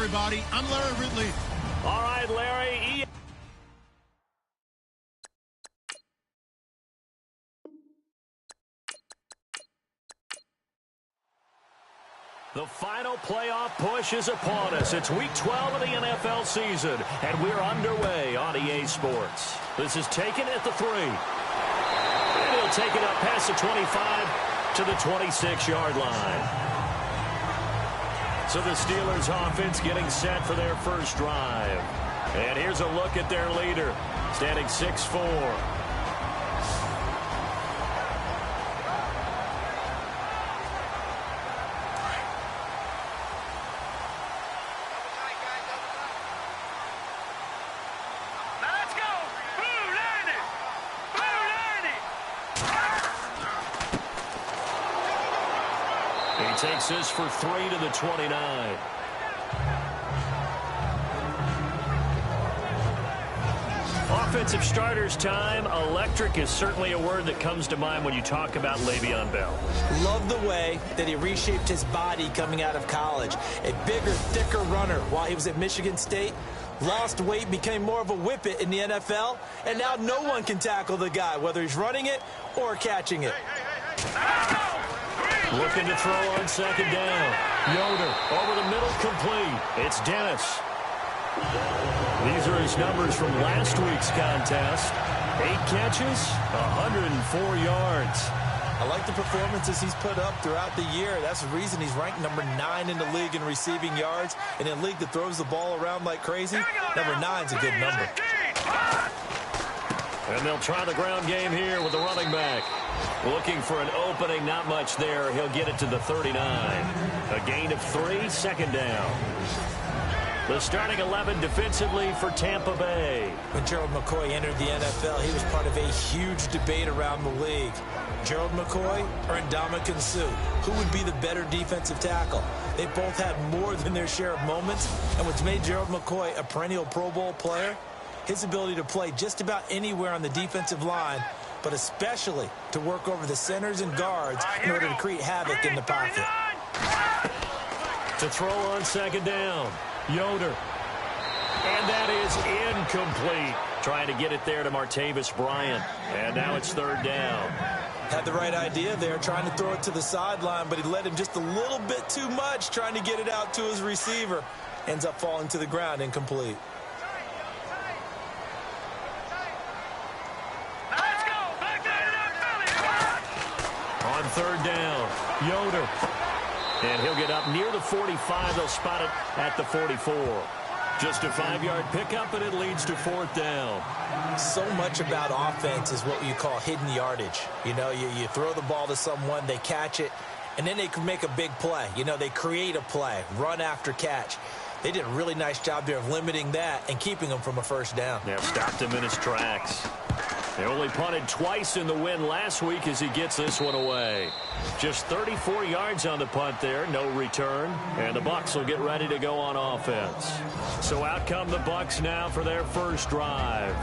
everybody. I'm Larry Ridley. All right, Larry. The final playoff push is upon us. It's Week 12 of the NFL season, and we're underway on EA Sports. This is taken at the 3. And he'll take it up past the 25 to the 26-yard line. So the Steelers offense getting set for their first drive. And here's a look at their leader, standing 6'4". Takes this for 3 to the 29. Offensive starters time. Electric is certainly a word that comes to mind when you talk about Le'Veon Bell. Love the way that he reshaped his body coming out of college. A bigger, thicker runner while he was at Michigan State. Lost weight, became more of a whippet in the NFL, and now no one can tackle the guy, whether he's running it or catching it. Looking to throw on second down. Yoder over the middle, complete. It's Dennis. These are his numbers from last week's contest. 8 catches, 104 yards. I like the performances he's put up throughout the year. That's the reason he's ranked number 9 in the league in receiving yards. And in a league that throws the ball around like crazy, number 9's a good number. And they'll try the ground game here with the running back. Looking for an opening, not much there. He'll get it to the 39. A gain of 3, second down. The starting 11 defensively for Tampa Bay. When Gerald McCoy entered the NFL, he was part of a huge debate around the league. Gerald McCoy or Ndamukong Suh? Who would be the better defensive tackle? They both had more than their share of moments. And what's made Gerald McCoy a perennial Pro Bowl player? His ability to play just about anywhere on the defensive line, but especially to work over the centers and guards in order to create havoc in the pocket. To throw on second down, Yoder. And that is incomplete. Trying to get it there to Martavis Bryant. And now it's third down. Had the right idea there, trying to throw it to the sideline, but he let him just a little bit too much, trying to get it out to his receiver. Ends up falling to the ground, incomplete. On third down, Yoder. And he'll get up near the 45. They'll spot it at the 44. Just a 5-yard pickup, and it leads to fourth down. So much about offense is what you call hidden yardage. You know, you throw the ball to someone, they catch it, and then they can make a big play. You know, they create a play, run after catch. They did a really nice job there of limiting that and keeping him from a first down. Yeah, stopped him in his tracks. They only punted twice in the win last week as he gets this one away. Just 34 yards on the punt there, no return. And the Bucs will get ready to go on offense. So out come the Bucs now for their first drive.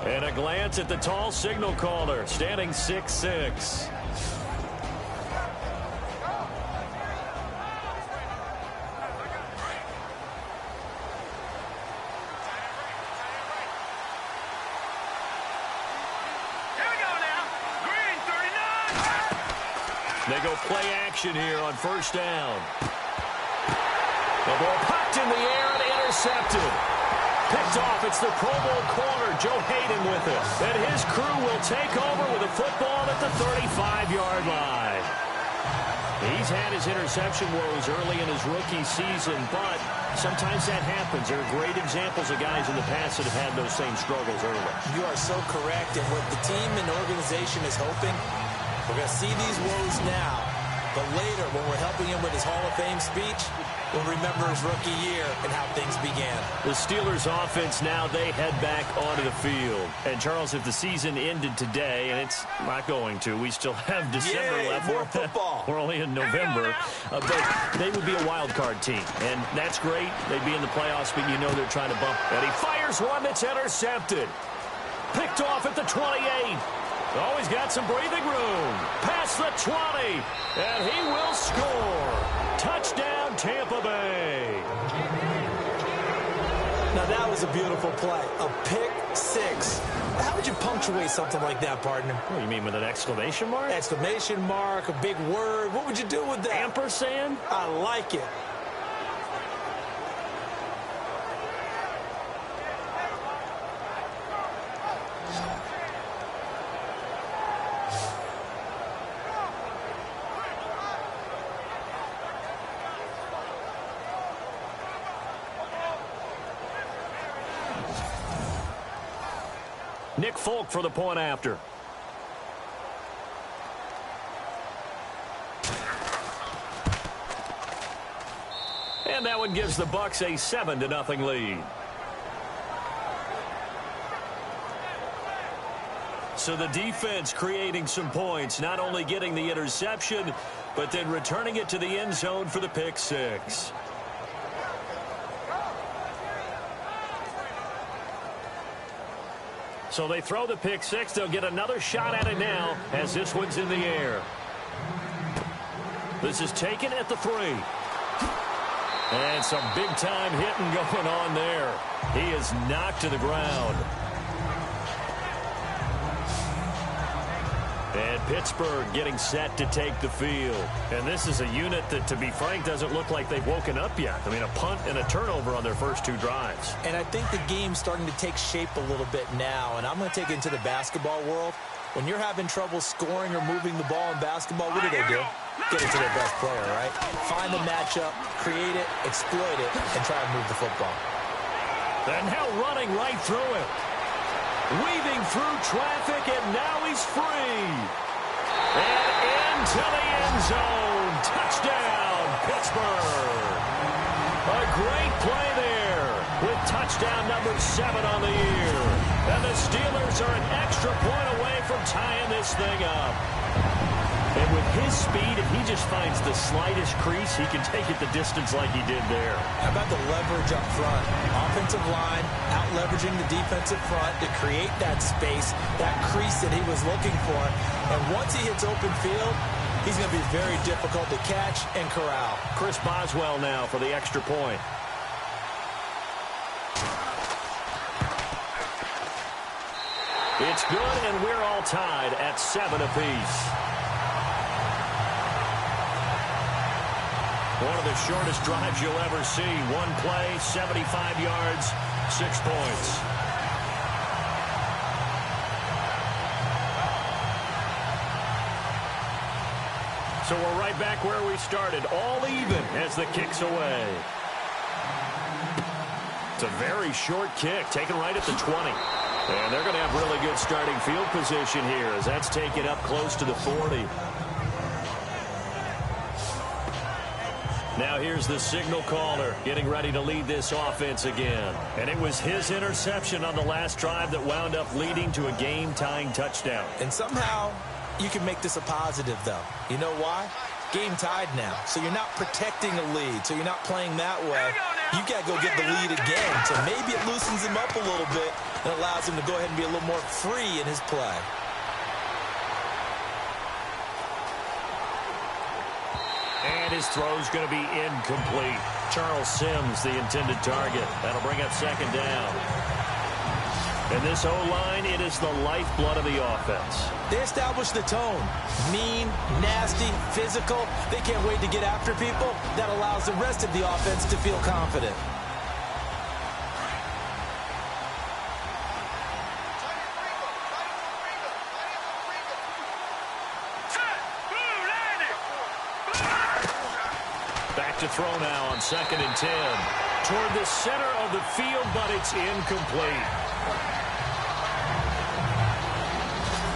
And a glance at the tall signal caller, standing 6'6". They go play action here on first down. The ball popped in the air and intercepted. Picked off. It's the Pro Bowl corner, Joe Hayden, with it. And his crew will take over with a football at the 35-yard line. He's had his interception woes early in his rookie season, but sometimes that happens. There are great examples of guys in the past that have had those same struggles early. You are so correct. And what the team and organization is hoping, we're going to see these woes now, but later when we're helping him with his Hall of Fame speech, we'll remember his rookie year and how things began. The Steelers offense now, they head back onto the field. And, Charles, if the season ended today, and it's not going to, we still have December left. More football. We're only in November. But they would be a wild card team. And that's great. They'd be in the playoffs, but you know they're trying to bump. And he fires one that's intercepted. Picked off at the 28. Always got some breathing room. Past the 20. And he will score. Touchdown, Tampa Bay. Now, that was a beautiful play. A pick six. How would you punctuate something like that, partner? What do you mean, with an exclamation mark? Exclamation mark, a big word. What would you do with that? Ampersand? I like it. Nick Folk for the point after. And that one gives the Bucs a 7-0 lead. So the defense creating some points, not only getting the interception, but then returning it to the end zone for the pick six. So they throw the pick six. They'll get another shot at it now as this one's in the air. This is taken at the 3. And some big-time hitting going on there. He is knocked to the ground. And Pittsburgh getting set to take the field. And this is a unit that, to be frank, doesn't look like they've woken up yet. I mean, a punt and a turnover on their first 2 drives. And I think the game's starting to take shape a little bit now. And I'm going to take it into the basketball world. When you're having trouble scoring or moving the ball in basketball, what do? Get it to their best player, right? Find the matchup, create it, exploit it, and try to move the football. And now running right through it. Weaving through traffic, and now he's free. And into the end zone. Touchdown, Pittsburgh. A great play there with touchdown number 7 on the year. And the Steelers are an extra point away from tying this thing up. And with his speed, if he just finds the slightest crease, he can take it the distance like he did there. How about the leverage up front? Offensive line out-leveraging the defensive front to create that space, that crease that he was looking for. And once he hits open field, he's going to be very difficult to catch and corral. Chris Boswell now for the extra point. It's good, and we're all tied at 7 apiece. One of the shortest drives you'll ever see. One play, 75 yards, 6 points. So we're right back where we started, all even as the kick's away. It's a very short kick, taken right at the 20. And they're going to have really good starting field position here as that's taken up close to the 40. Now here's the signal caller getting ready to lead this offense again. And it was his interception on the last drive that wound up leading to a game-tying touchdown. And somehow you can make this a positive, though. You know why? Game tied now. So you're not protecting a lead. So you're not playing that way. You got to go get the lead again. So maybe it loosens him up a little bit and allows him to go ahead and be a little more free in his play. And his throw's going to be incomplete. Charles Sims, the intended target. That'll bring up second down. And this O-line, it is the lifeblood of the offense. They establish the tone. Mean, nasty, physical. They can't wait to get after people. That allows the rest of the offense to feel confident. To throw now on 2nd and 10. Toward the center of the field, but it's incomplete.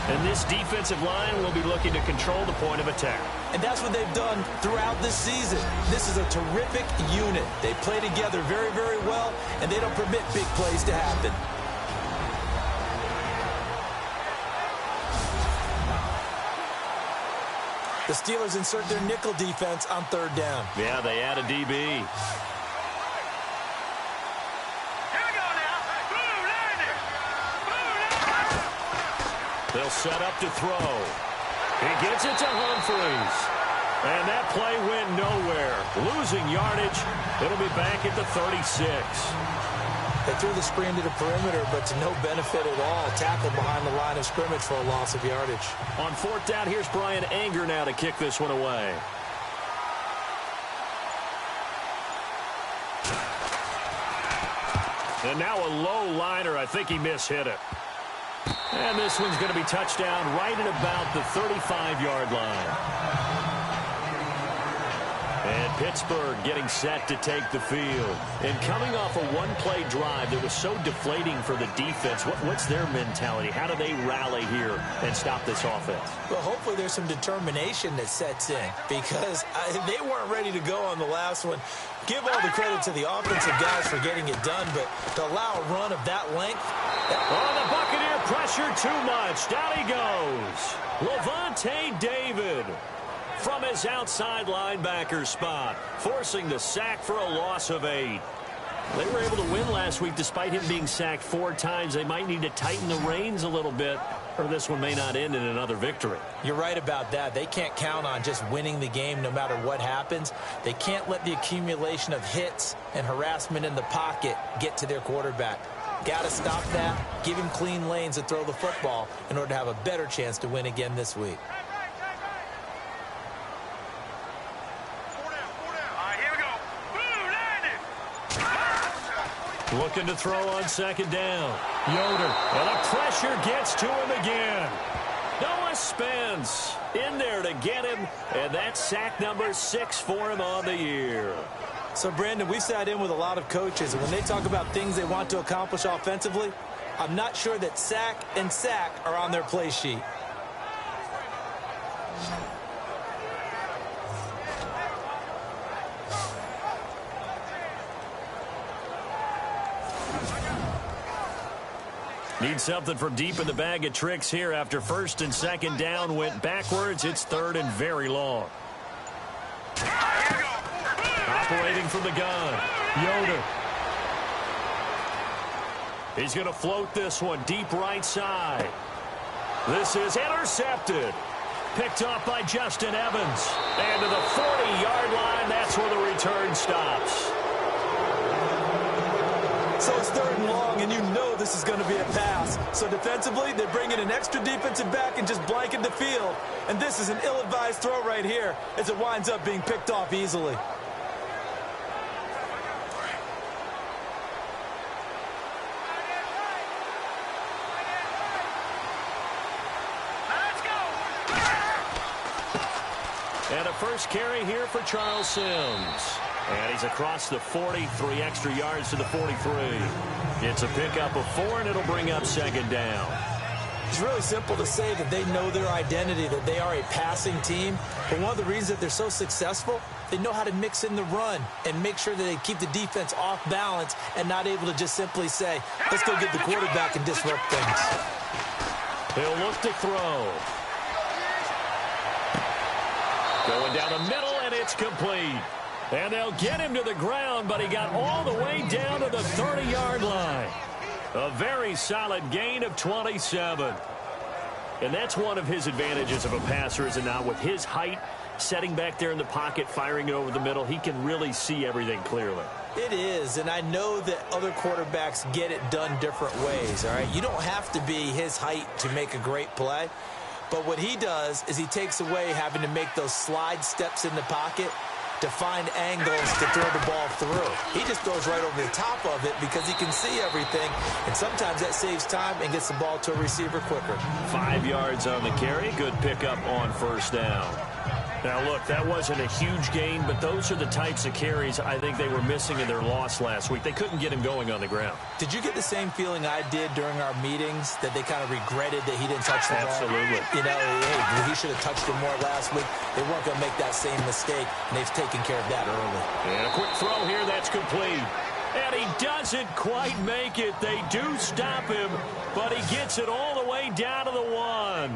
And this defensive line will be looking to control the point of attack. And that's what they've done throughout this season. This is a terrific unit. They play together very, very well, and they don't permit big plays to happen. The Steelers insert their nickel defense on 3rd down. Yeah, they add a DB. Here we go now. They'll set up to throw. He gets it to Humphries. And that play went nowhere. Losing yardage. It'll be back at the 36. They threw the screen to the perimeter, but to no benefit at all. Tackled behind the line of scrimmage for a loss of yardage. On fourth down, here's Brian Anger now to kick this one away. And now a low liner. I think he mishit it. And this one's going to be touchdown right at about the 35-yard line. And Pittsburgh getting set to take the field. And coming off a one-play drive that was so deflating for the defense, what's their mentality? How do they rally here and stop this offense? Well, hopefully there's some determination that sets in because they weren't ready to go on the last one. Give all the credit to the offensive guys for getting it done, but to allow a run of that length. Oh, the Buccaneer pressure too much. Down he goes. Levante David from his outside linebacker spot, forcing the sack for a loss of 8. They were able to win last week despite him being sacked 4 times. They might need to tighten the reins a little bit, or this one may not end in another victory. You're right about that. They can't count on just winning the game no matter what happens. They can't let the accumulation of hits and harassment in the pocket get to their quarterback. Got to stop that, give him clean lanes to throw the football in order to have a better chance to win again this week. Looking to throw on second down. Yoder. And the pressure gets to him again. Noah Spence in there to get him. And that's sack number 6 for him on the year. So, Brandon, we sat in with a lot of coaches, and when they talk about things they want to accomplish offensively, I'm not sure that sack and sack are on their play sheet. Need something from deep in the bag of tricks here after first and second down went backwards. It's third and very long. Operating from the gun, Yoder. He's going to float this one deep right side. This is intercepted. Picked off by Justin Evans. And to the 40-yard line, that's where the return stops. So it's third and long, and you know this is going to be a pass. So defensively, they bring in an extra defensive back and just blanket the field. And this is an ill-advised throw right here as it winds up being picked off easily. And a first carry here for Charles Sims. And he's across the 40, 3 extra yards to the 43. It's a pickup of 4, and it'll bring up second down. It's really simple to say that they know their identity, that they are a passing team. But one of the reasons that they're so successful, they know how to mix in the run and make sure that they keep the defense off balance and not able to just simply say, let's go get the quarterback and disrupt things. He'll look to throw. Going down the middle, and it's complete. And they'll get him to the ground, but he got all the way down to the 30-yard line. A very solid gain of 27. And that's one of his advantages of a passer, is it not? With his height, setting back there in the pocket, firing it over the middle, he can really see everything clearly. It is, and I know that other quarterbacks get it done different ways, all right? You don't have to be his height to make a great play. But what he does is he takes away having to make those slide steps in the pocket to find angles to throw the ball through. He just throws right over the top of it because he can see everything, and sometimes that saves time and gets the ball to a receiver quicker. 5 yards on the carry. Good pickup on first down. Now, look, that wasn't a huge gain, but those are the types of carries I think they were missing in their loss last week. They couldn't get him going on the ground. Did you get the same feeling I did during our meetings, that they kind of regretted that he didn't touch the ball? Absolutely. You know, hey, he should have touched it more last week. They weren't going to make that same mistake, and they've taken care of that early. And a quick throw here, that's complete. And he doesn't quite make it. They do stop him, but he gets it all the way down to the 1.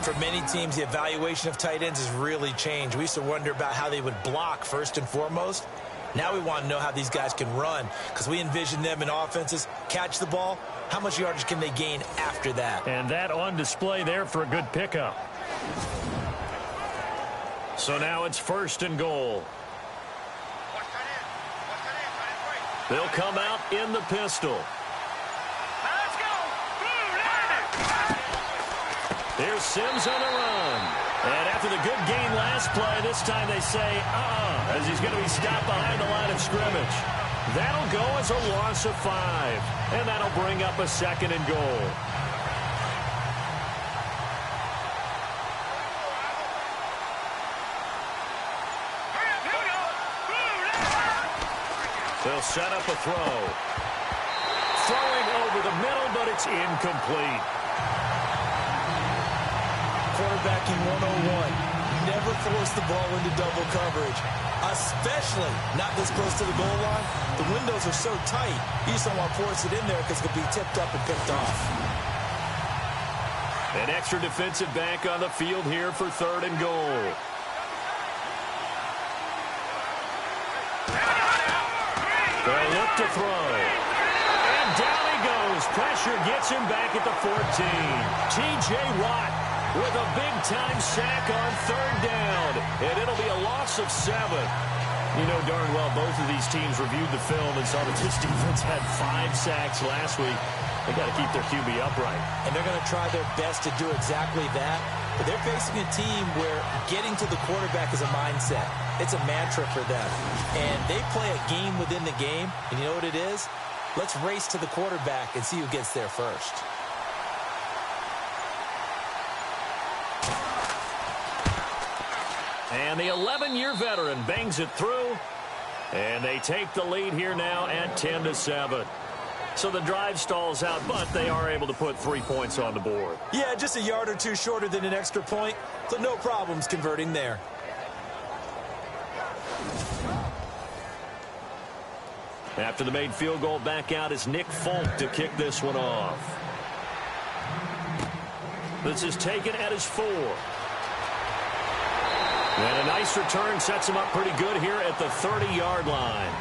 For many teams, the evaluation of tight ends has really changed. We used to wonder about how they would block first and foremost. Now we want to know how these guys can run, because we envision them in offenses catch the ball. How much yardage can they gain after that? And that on display there for a good pickup. So now it's first and goal. They'll come out in the pistol. Let's go. Here's Sims on the run. And after the good gain last play, this time they say, as he's going to be stopped behind the line of scrimmage. That'll go as a loss of 5. And that'll bring up a 2nd and goal. They'll set up a throw. Throwing over the middle, but it's incomplete. Quarterbacking 101. Never force the ball into double coverage, especially not this close to the goal line. The windows are so tight, you just don't want to force it in there because it could be tipped up and picked off. An extra defensive back on the field here for 3rd and goal. They'll look to throw. And down he goes. Pressure gets him back at the 14. T.J. Watt with a big-time sack on 3rd down. And it'll be a loss of 7. You know darn well both of these teams reviewed the film and saw that this defense had 5 sacks last week. They got to keep their QB upright. And they're going to try their best to do exactly that. But they're facing a team where getting to the quarterback is a mindset. It's a mantra for them. And they play a game within the game. And you know what it is? Let's race to the quarterback and see who gets there first. And the 11-year veteran bangs it through. And they take the lead here now at 10-7. So the drive stalls out, but they are able to put 3 points on the board. Yeah, just a yard or two shorter than an extra point. So no problems converting there. After the made field goal, back out is Nick Folk to kick this one off. This is taken at his 4. And a nice return sets him up pretty good here at the 30-yard line.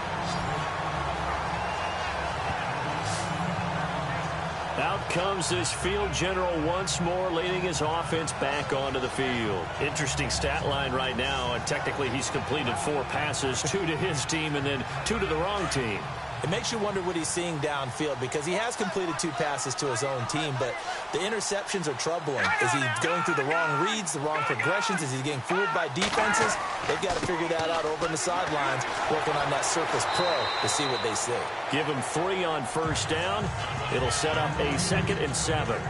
Out comes this field general once more, leading his offense back onto the field. Interesting stat line right now, and technically he's completed 4 passes, 2 to his team and then 2 to the wrong team. It makes you wonder what he's seeing downfield because he has completed 2 passes to his own team, but the interceptions are troubling. Is he going through the wrong reads, the wrong progressions? Is he getting fooled by defenses? They've got to figure that out over on the sidelines, working on that Surface Pro to see what they see. Give him 3 on 1st down. It'll set up a 2nd and 7.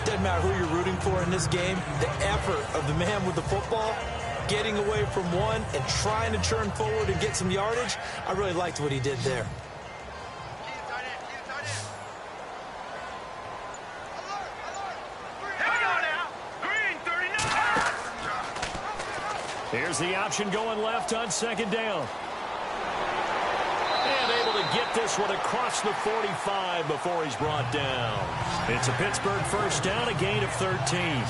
Doesn't matter who you're rooting for in this game. The effort of the man with the football, getting away from one and trying to turn forward and get some yardage, I really liked what he did there. Here's the option going left on 2nd down. And able to get this one across the 45 before he's brought down. It's a Pittsburgh 1st down, a gain of 13.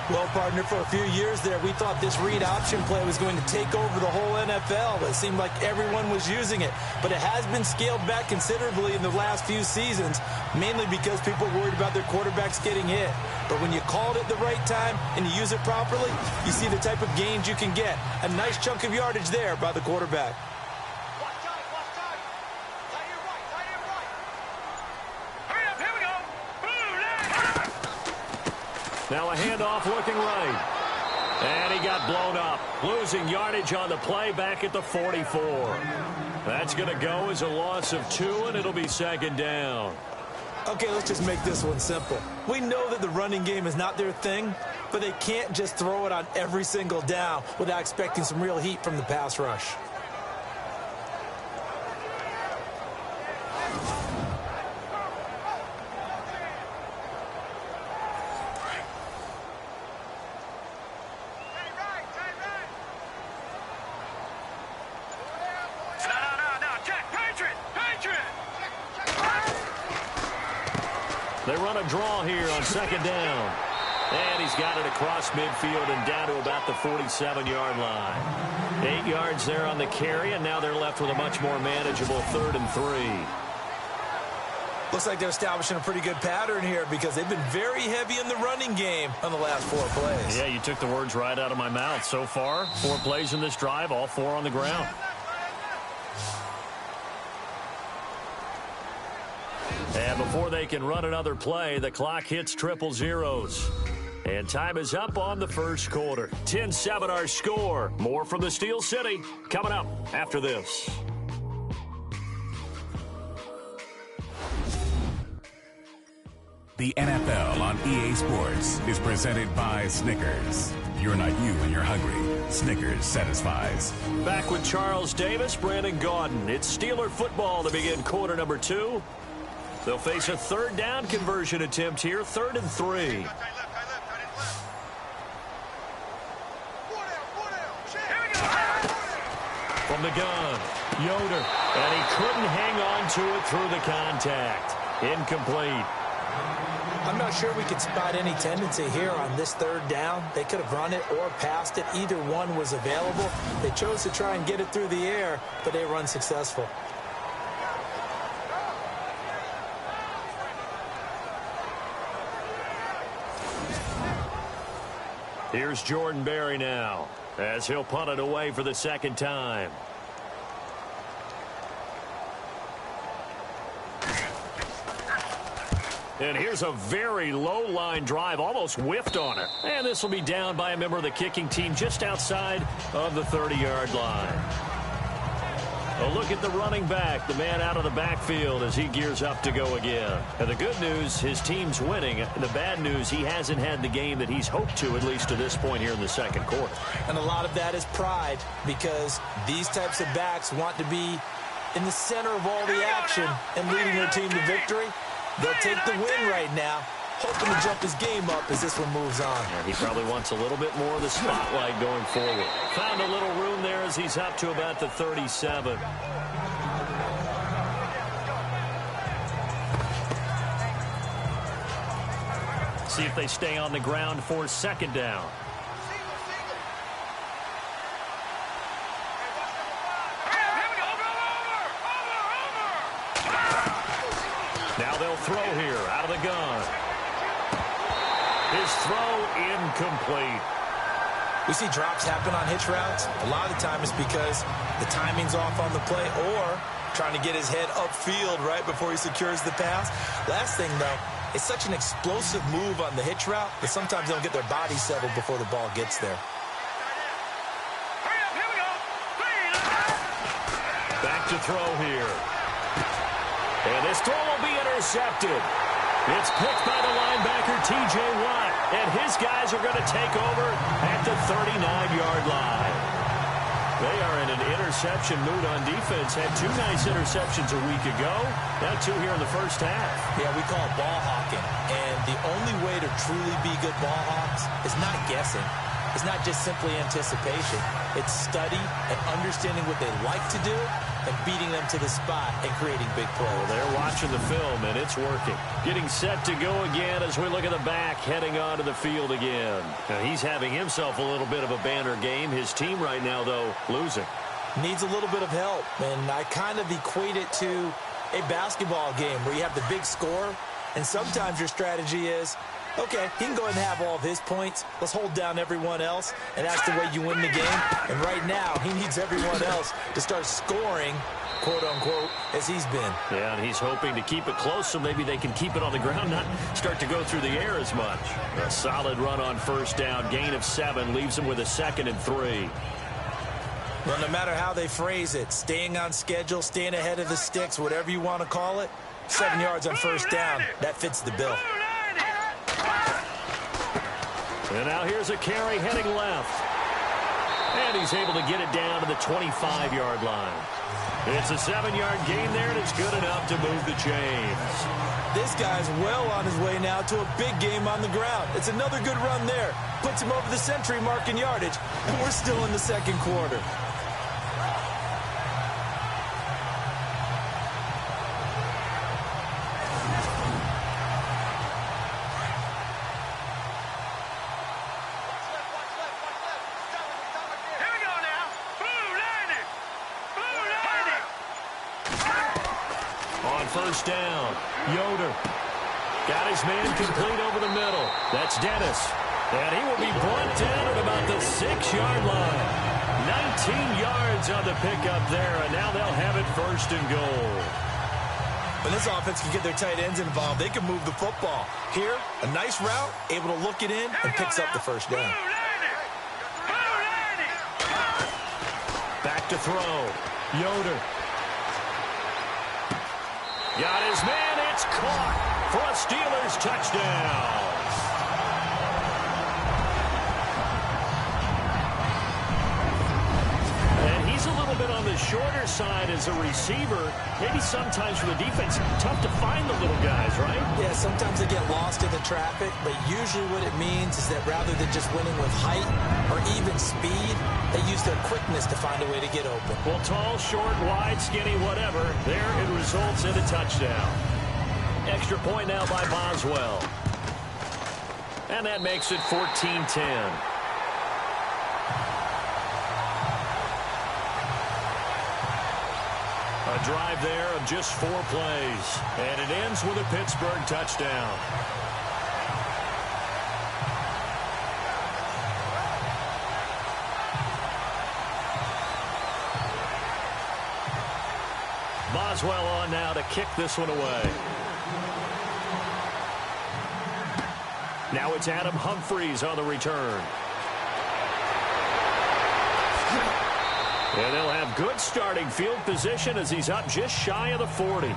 Well, partner, for a few years there, we thought this read option play was going to take over the whole NFL. It seemed like everyone was using it. But it has been scaled back considerably in the last few seasons, mainly because people are worried about their quarterbacks getting hit. But when you call it at the right time and you use it properly, you see the type of gains you can get. A nice chunk of yardage there by the quarterback. Now a handoff looking right. And he got blown up. Losing yardage on the play back at the 44. That's going to go as a loss of 2, and it'll be 2nd down. Okay, let's just make this one simple. We know that the running game is not their thing, but they can't just throw it on every single down without expecting some real heat from the pass rush. They run a draw here on 2nd down. And he's got it across midfield and down to about the 47-yard line. 8 yards there on the carry, and now they're left with a much more manageable 3rd and 3. Looks like they're establishing a pretty good pattern here because they've been very heavy in the running game on the last 4 plays. Yeah, you took the words right out of my mouth. So far, 4 plays in this drive, all 4 on the ground. And before they can run another play, the clock hits triple zeros. And time is up on the first quarter. 10-7 our score. More from the Steel City coming up after this. The NFL on EA Sports is presented by Snickers. You're not you when you're hungry. Snickers satisfies. Back with Charles Davis, Brandon Gaudin. It's Steeler football to begin quarter number 2. They'll face a third down conversion attempt here, 3rd and 3. From the gun, Yoder, and he couldn't hang on to it through the contact. Incomplete. I'm not sure we could spot any tendency here on this third down. They could have run it or passed it. Either one was available. They chose to try and get it through the air, but they were unsuccessful. Here's Jordan Berry now, as he'll punt it away for the second time. And here's a very low line drive, almost whiffed on it. And this will be down by a member of the kicking team just outside of the 30-yard line. A look at the running back, the man out of the backfield as he gears up to go again. And the good news, his team's winning. The bad news, he hasn't had the game that he's hoped to, at least to this point here in the second quarter. And a lot of that is pride, because these types of backs want to be in the center of all the action and leading their team to victory. They'll take the win right now, hoping to jump his game up as this one moves on. And he probably wants a little bit more of the spotlight going forward. Found a little room there as he's up to about the 37. See if they stay on the ground for second down. Now they'll throw here out of the gun. His throw incomplete. We see drops happen on hitch routes. A lot of the time it's because the timing's off on the play or trying to get his head upfield right before he secures the pass. Last thing, though, it's such an explosive move on the hitch route that sometimes they don't get their body settled before the ball gets there. Back to throw here. And this throw will be intercepted. It's picked by the linebacker, T.J. Watt. And his guys are going to take over at the 39-yard line. They are in an interception mood on defense. Had 2 nice interceptions a week ago. Now 2 here in the first half. Yeah, we call it ball hawking. And the only way to truly be good ball hawks is not guessing. It's not just simply anticipation. It's study and understanding what they like to do and beating them to the spot and creating big plays. Well, they're watching the film, and it's working. Getting set to go again as we look at the back heading onto the field again. Now, he's having himself a little bit of a banner game. His team right now, though, losing. Needs a little bit of help, and I kind of equate it to a basketball game where you have the big score, and sometimes your strategy is, okay, he can go ahead and have all of his points. Let's hold down everyone else, and that's the way you win the game. And right now, he needs everyone else to start scoring, quote-unquote, as he's been. Yeah, and he's hoping to keep it close so maybe they can keep it on the ground, not start to go through the air as much. A solid run on first down, gain of 7, leaves him with a 2nd and 3. Well, no matter how they phrase it, staying on schedule, staying ahead of the sticks, whatever you want to call it, 7 yards on first down, that fits the bill. And now here's a carry heading left. And he's able to get it down to the 25-yard line. It's a 7-yard gain there, and it's good enough to move the chains. This guy's well on his way now to a big game on the ground. It's another good run there. Puts him over the century mark in yardage, and we're still in the second quarter. First down, Yoder got his man complete over the middle. That's Dennis. And he will be brought down at about the 6-yard line. 19 yards on the pickup there, and now they'll have it 1st and goal. When this offense can get their tight ends involved, they can move the football. Here, a nice route, able to look it in, and picks up the first down. Back to throw. Yoder. Got his man. It's caught for a Steelers touchdown. And he's a little bit on the shorter side as a receiver. Maybe sometimes for the defense, tough to find the little guys, right? Yeah, sometimes they get lost in the traffic, but usually what it means is that rather than just winning with height or even speed, they use their quickness to find a way to get open. Well, tall, short, wide, skinny, whatever, there it results in a touchdown. Extra point now by Boswell. And that makes it 14-10. A drive there of just 4 plays. And it ends with a Pittsburgh touchdown. Boswell on now to kick this one away. Now it's Adam Humphries on the return. And they'll have good starting field position as he's up just shy of the 40.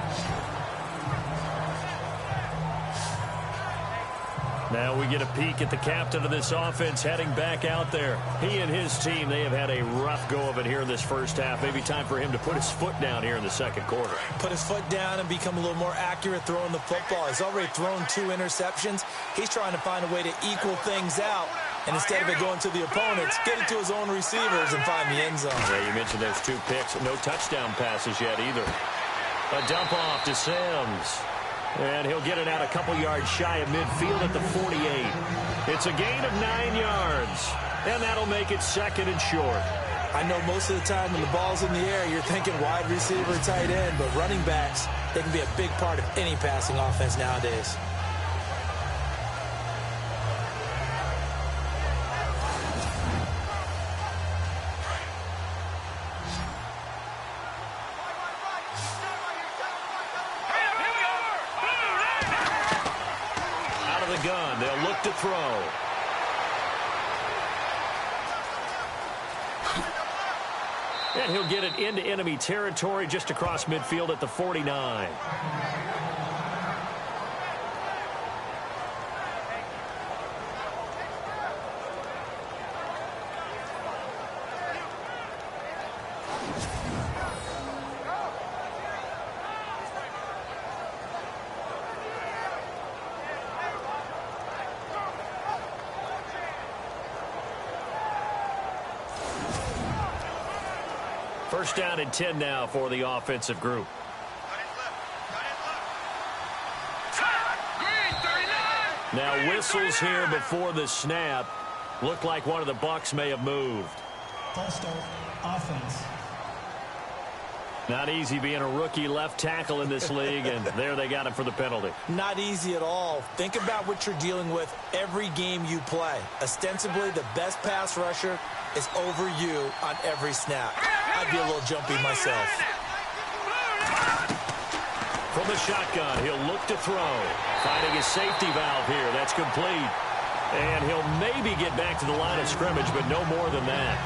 Now we get a peek at the captain of this offense heading back out there. He and his team, they have had a rough go of it here in this first half. Maybe time for him to put his foot down here in the second quarter. Put his foot down and become a little more accurate throwing the football. He's already thrown 2 interceptions. He's trying to find a way to equal things out. And instead of it going to the opponents, get it to his own receivers and find the end zone. Yeah, you mentioned those 2 picks. No touchdown passes yet either. A dump off to Sims. And he'll get it out a couple yards shy of midfield at the 48. It's a gain of 9 yards. And that'll make it 2nd and short. I know most of the time when the ball's in the air, you're thinking wide receiver, tight end. But running backs, they can be a big part of any passing offense nowadays. Gun. They'll look to throw. And he'll get it into enemy territory just across midfield at the 49. First down and 10 now for the offensive group. Now whistles here before the snap. Looked like one of the Bucs may have moved. False start, offense. Not easy being a rookie left tackle in this league, and there they got him for the penalty. Not easy at all. Think about what you're dealing with every game you play. Ostensibly, the best pass rusher is over you on every snap. I'd be a little jumpy myself. From the shotgun, he'll look to throw. Finding his safety valve here. That's complete. And he'll maybe get back to the line of scrimmage, but no more than that.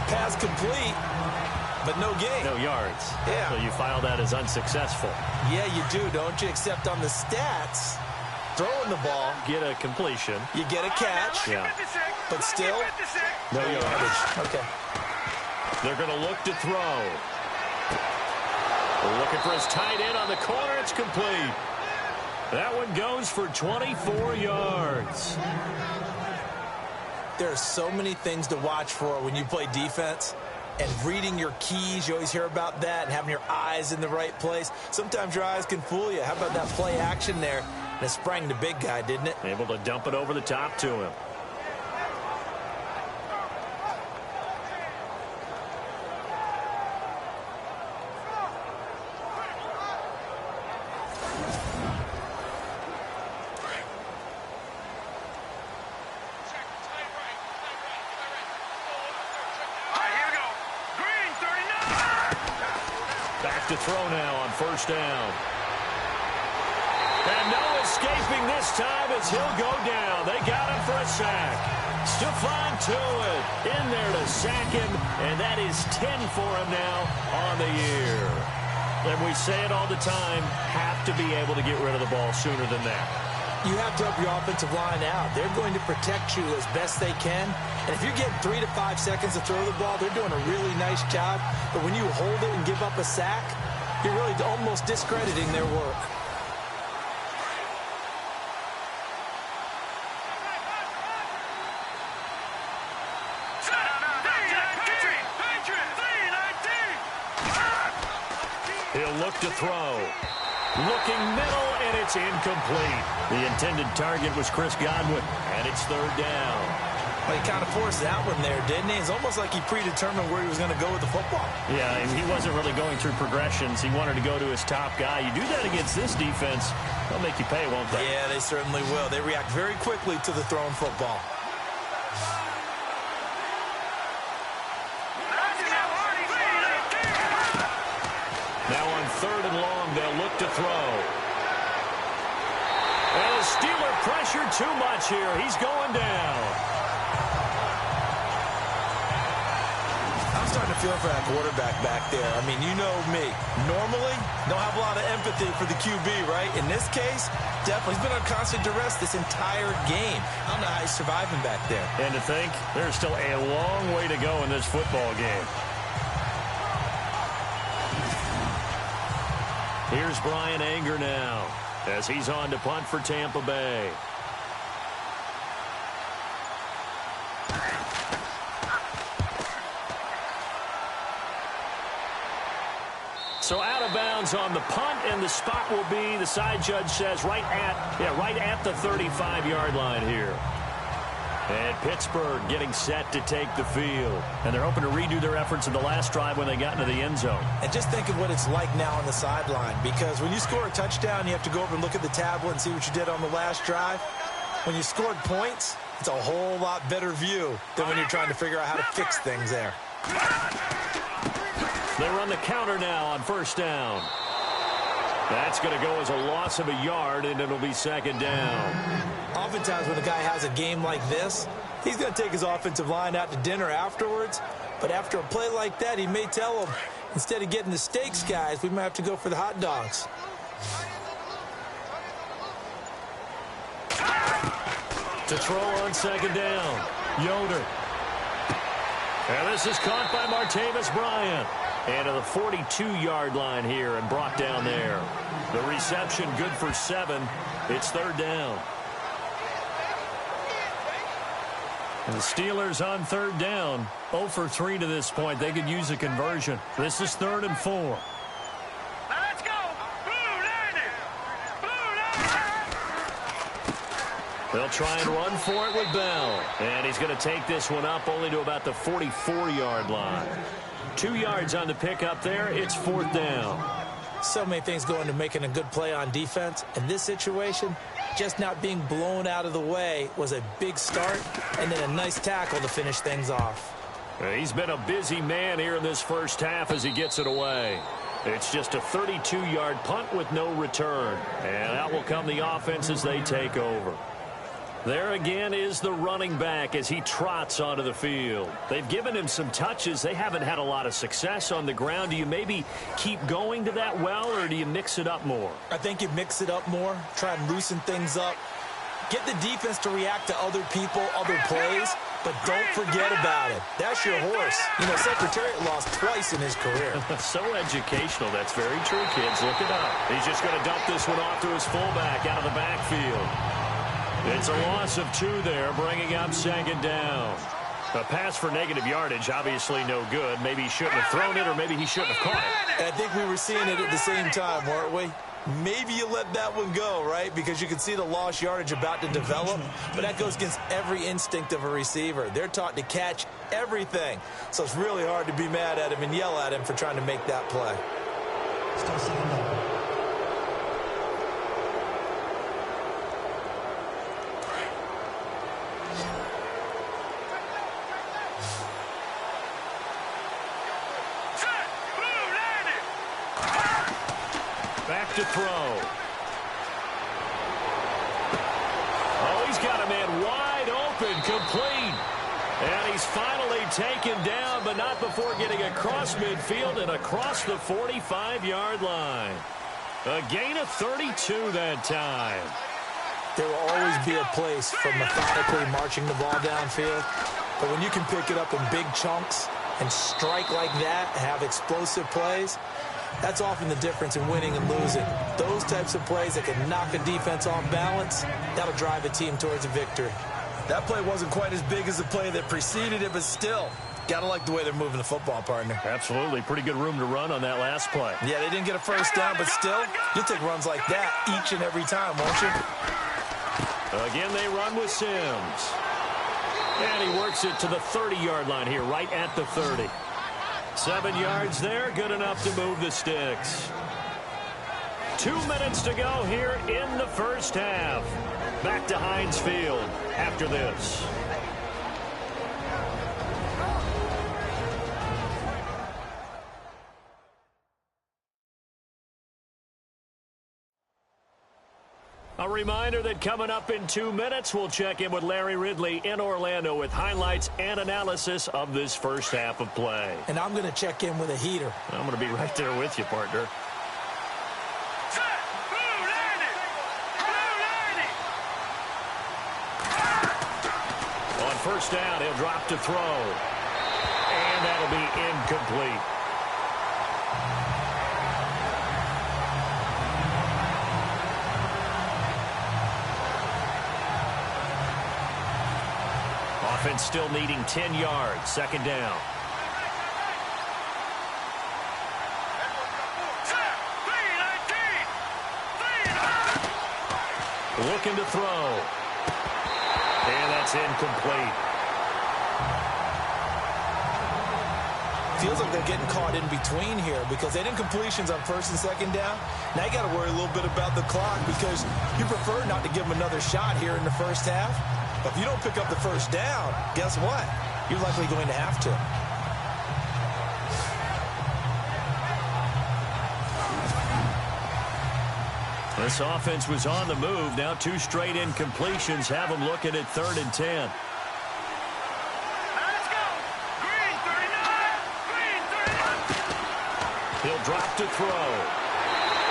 Pass complete, but no gain. No yards. Yeah. So you file that as unsuccessful. Yeah, you do, don't you? Except on the stats, throwing the ball. Get a completion. You get a catch. Yeah. But still, no yardage. Okay. They're going to look to throw. Looking for his tight end on the corner. It's complete. That one goes for 24 yards. There are so many things to watch for when you play defense. And reading your keys, you always hear about that, and having your eyes in the right place. Sometimes your eyes can fool you. How about that play action there? And it sprang the big guy, didn't it? Able to dump it over the top to him. To throw now on first down. And no escaping this time as he'll go down. They got him for a sack. Stephon Tuitt in there to sack him, and that is 10 for him now on the year. And we say it all the time, have to be able to get rid of the ball sooner than that. You have to help your offensive line out. They're going to protect you as best they can. And if you're getting 3 to 5 seconds to throw the ball, they're doing a really nice job. But when you hold it and give up a sack, you're really almost discrediting their work. He'll look to throw. Looking middle, and it's incomplete. The intended target was Chris Godwin, and it's third down. Well, he kind of forced that one there, didn't he? It's almost like he predetermined where he was going to go with the football. Yeah, and he wasn't really going through progressions. He wanted to go to his top guy. You do that against this defense, they'll make you pay, won't they? Yeah, they certainly will. They react very quickly to the thrown football. Now on third and long, they'll look to throw. And the Steeler pressure too much here. He's going down. I'm starting to feel for that quarterback back there. I mean, you know me. Normally, don't have a lot of empathy for the QB, right? In this case, definitely. He's been on constant duress this entire game. I don't know how he's surviving back there. And to think, there's still a long way to go in this football game. Here's Brian Anger now as he's on to punt for Tampa Bay. So out of bounds on the punt, and the spot will be, the side judge says, right at the 35-yard line here. And Pittsburgh getting set to take the field. And they're hoping to redo their efforts in the last drive when they got into the end zone. And just think of what it's like now on the sideline. Because when you score a touchdown, you have to go over and look at the tablet and see what you did on the last drive. When you scored points, it's a whole lot better view than when you're trying to figure out how to fix things there. They run the counter now on first down. That's going to go as a loss of a yard, and it'll be second down. Oftentimes when a guy has a game like this, he's going to take his offensive line out to dinner afterwards. But after a play like that, he may tell them, instead of getting the steaks, guys, we might have to go for the hot dogs. To throw on second down, Yoder. And this is caught by Martavis Bryant. And to the 42-yard line here and brought down there. The reception good for 7. It's third down. And the Steelers on third down. 0 for 3 to this point. They could use a conversion. This is 3rd and 4. Let's go! Blue 90! Blue 90! They'll try and run for it with Bell. And he's going to take this one up only to about the 44-yard line. 2 yards on the pickup there. It's 4th down. So many things go into making a good play on defense. In this situation, just not being blown out of the way was a big start, and then a nice tackle to finish things off. He's been a busy man here in this first half as he gets it away. It's just a 32-yard punt with no return. And out will come the offense as they take over. There again is the running back as he trots onto the field. They've given him some touches. They haven't had a lot of success on the ground. Do you maybe keep going to that well, or do you mix it up more? I think you mix it up more, try and loosen things up. Get the defense to react to other people, other plays, but don't forget about it. That's your horse. You know, Secretariat lost twice in his career. So educational. That's very true, kids. Look it up. He's just going to dump this one off to his fullback out of the backfield. It's a loss of 2 there, bringing up second down. A pass for negative yardage, obviously no good. Maybe he shouldn't have thrown it, or maybe he shouldn't have caught it. I think we were seeing it at the same time, weren't we? Maybe you let that one go, right? Because you can see the lost yardage about to develop. But that goes against every instinct of a receiver. They're taught to catch everything. So it's really hard to be mad at him and yell at him for trying to make that play. Still second down. Back to throw. got a man wide open, complete. And he's finally taken down, but not before getting across midfield and across the 45-yard line. A gain of 32 that time. There will always be a place for methodically marching the ball downfield. But when you can pick it up in big chunks and strike like that, have explosive plays, that's often the difference in winning and losing. Those types of plays that can knock a defense off balance, that'll drive a team towards a victory. That play wasn't quite as big as the play that preceded it, but still, gotta like the way they're moving the football, partner. Absolutely. Pretty good room to run on that last play. Yeah, they didn't get a first down, but still, you'll take runs like that each and every time, won't you? Again, they run with Sims. And he works it to the 30-yard line here, right at the 30. 7 yards there, good enough to move the sticks. 2 minutes to go here in the first half. Back to Heinz Field after this. A reminder that coming up in 2 minutes, we'll check in with Larry Ridley in Orlando with highlights and analysis of this first half of play. And I'm going to check in with a heater. I'm going to be right there with you, partner. On first down, he'll drop to throw. And that'll be incomplete. Offense still needing 10 yards. Second down. Looking to throw. And that's incomplete. Feels like they're getting caught in between here because they didn't completions on first and second down. Now you got to worry a little bit about the clock because you prefer not to give them another shot here in the first half. But if you don't pick up the first down, guess what? You're likely going to have to. This offense was on the move. Now 2 straight incompletions have them looking at 3rd and 10. Let's go. Green 39. Green 39. He'll drop to throw.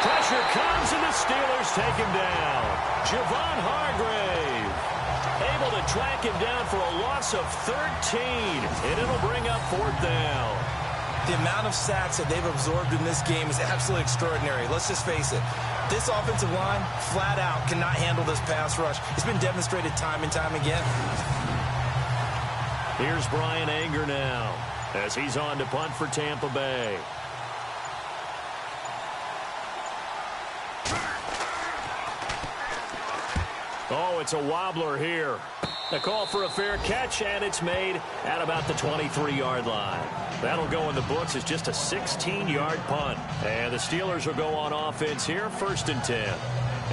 Pressure comes and the Steelers take him down. Javon Hargrave able to track him down for a loss of 13. And it'll bring up 4th down. The amount of sacks that they've absorbed in this game is absolutely extraordinary. Let's just face it. This offensive line, flat out, cannot handle this pass rush. It's been demonstrated time and time again. Here's Brian Anger now as he's on to punt for Tampa Bay. Oh, it's a wobbler here. The call for a fair catch, and it's made at about the 23-yard line. That'll go in the books as just a 16-yard punt. And the Steelers will go on offense here, 1st and 10.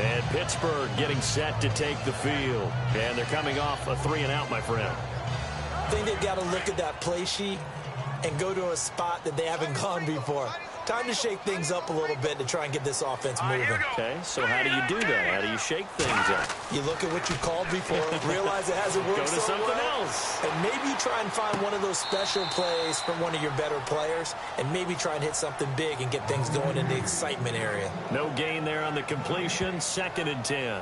And Pittsburgh getting set to take the field. And they're coming off a 3-and-out, my friend. I think they've got to look at that play sheet and go to a spot that they haven't gone before. Time to shake things up a little bit to try and get this offense moving. Okay, so how do you do that? How do you shake things up? You look at what you called before, realize it hasn't worked Go to so something well, else. and maybe try and find one of those special plays from one of your better players, and maybe try and hit something big and get things going in the excitement area. No gain there on the completion, 2nd and 10.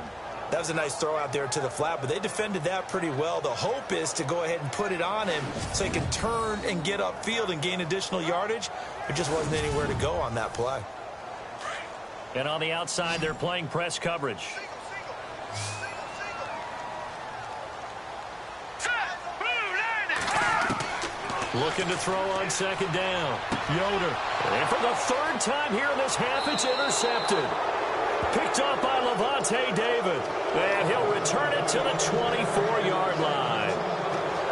That was a nice throw out there to the flat, but they defended that pretty well. The hope is to go ahead and put it on him so he can turn and get upfield and gain additional yardage. There just wasn't anywhere to go on that play. And on the outside, they're playing press coverage. Looking to throw on 2nd down. Yoder. And for the 3rd time here in this half, it's intercepted. Picked off by Levante David. And he'll return it to the 24-yard line.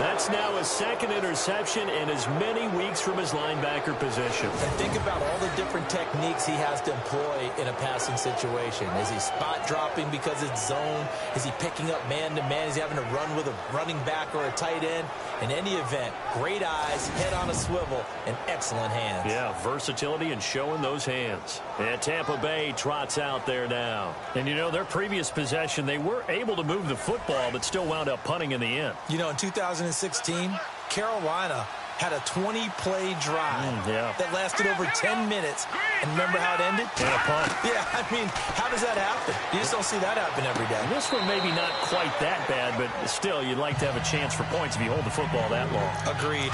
That's now his second interception in as many weeks from his linebacker position. And think about all the different techniques he has to employ in a passing situation. Is he spot dropping because it's zone? Is he picking up man-to-man? Is he having to run with a running back or a tight end? In any event, great eyes, head on a swivel, and excellent hands. Yeah, versatility and showing those hands. And Tampa Bay trots out there now. And, you know, their previous possession, they were able to move the football, but still wound up punting in the end. You know, in 2016, Carolina had a 20-play drive that lasted over 10 minutes. And remember how it ended? And a punt. Yeah, I mean, how does that happen? You just don't see that happen every day. And this one maybe not quite that bad, but still, you'd like to have a chance for points if you hold the football that long. Agreed.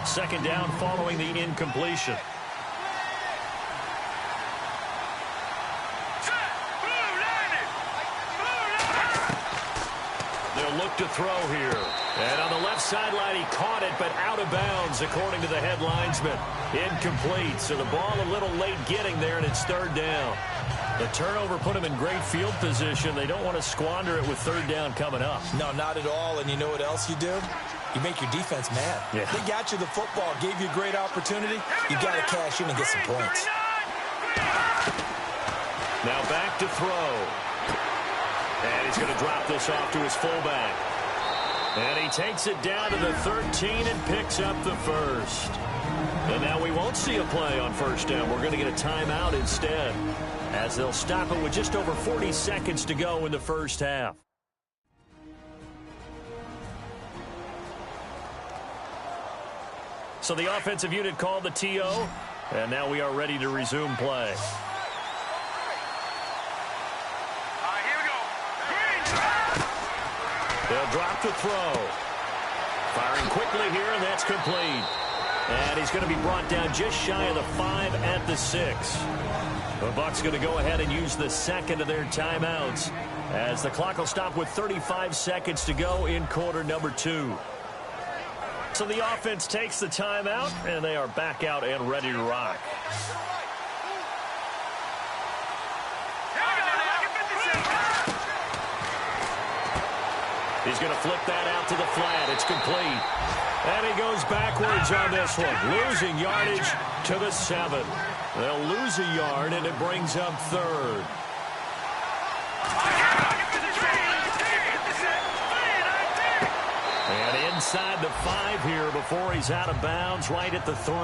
Second down following the incompletion. They'll look to throw here. And on the left sideline, he caught it, but out of bounds, according to the head linesman. Incomplete, so the ball a little late getting there, and it's third down. The turnover put him in great field position. They don't want to squander it with third down coming up. No, not at all. And you know what else you do? You make your defense mad. Yeah. They got you the football, gave you a great opportunity. You got to cash in and get some points. Now back to throw. And he's going to drop this off to his fullback. And he takes it down to the 13 and picks up the first. And now we won't see a play on first down. We're going to get a timeout instead, as they'll stop it with just over 40 seconds to go in the first half. So the offensive unit called the TO, and now we are ready to resume play. They'll drop the throw. Firing quickly here, and that's complete. And he's going to be brought down just shy of the 5 at the 6. The Bucs going to go ahead and use the second of their timeouts, as the clock will stop with 35 seconds to go in quarter number 2. So the offense takes the timeout, and they are back out and ready to rock. He's going to flip that out to the flat. It's complete. And he goes backwards on this one, losing yardage to the 7. They'll lose a yard, and it brings up third. And inside the 5 here before he's out of bounds, right at the 3.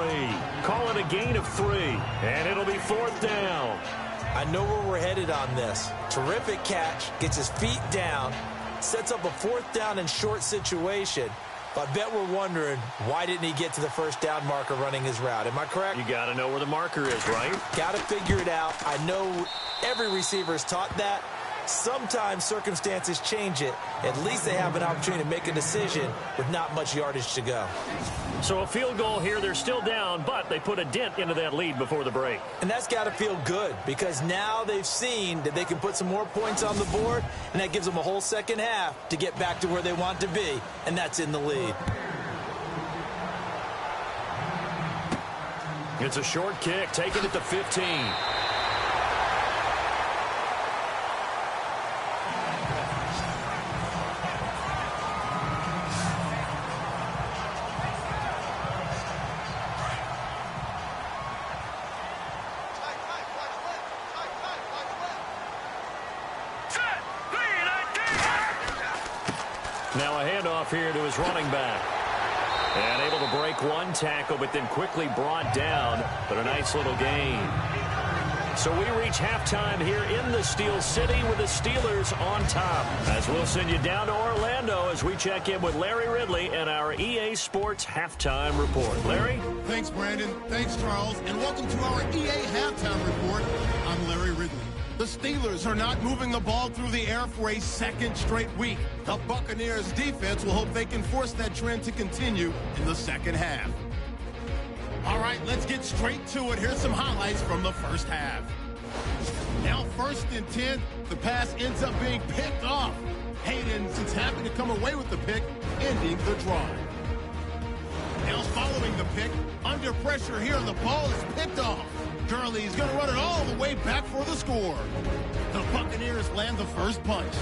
Call it a gain of 3, and it'll be fourth down. I know where we're headed on this. Terrific catch, gets his feet down, sets up a fourth down and short situation. But I bet we're wondering, why didn't he get to the first down marker running his route? Am I correct? You got to know where the marker is, right? Got to figure it out. I know every receiver is taught that. Sometimes circumstances change it. At least they have an opportunity to make a decision with not much yardage to go. So a field goal here. They're still down, but they put a dent into that lead before the break. And that's got to feel good, because now they've seen that they can put some more points on the board, and that gives them a whole second half to get back to where they want to be, and that's in the lead. It's a short kick, taken at the 15. Now a handoff here to his running back. And able to break one tackle, but then quickly brought down. But a nice little gain. So we reach halftime here in the Steel City with the Steelers on top. As we'll send you down to Orlando as we check in with Larry Ridley and our EA Sports Halftime Report. Larry? Thanks, Brandon. Thanks, Charles. And welcome to our EA Halftime Report. I'm Larry Ridley. The Steelers are not moving the ball through the air for a second straight week. The Buccaneers defense will hope they can force that trend to continue in the second half. All right, let's get straight to it. Here's some highlights from the first half. Now 1st and 10, the pass ends up being picked off. Hayden's happy to come away with the pick, ending the drive. Now following the pick, under pressure here, the ball is picked off. Gurley's going to run it all the way back for the score. The Buccaneers land the first punch.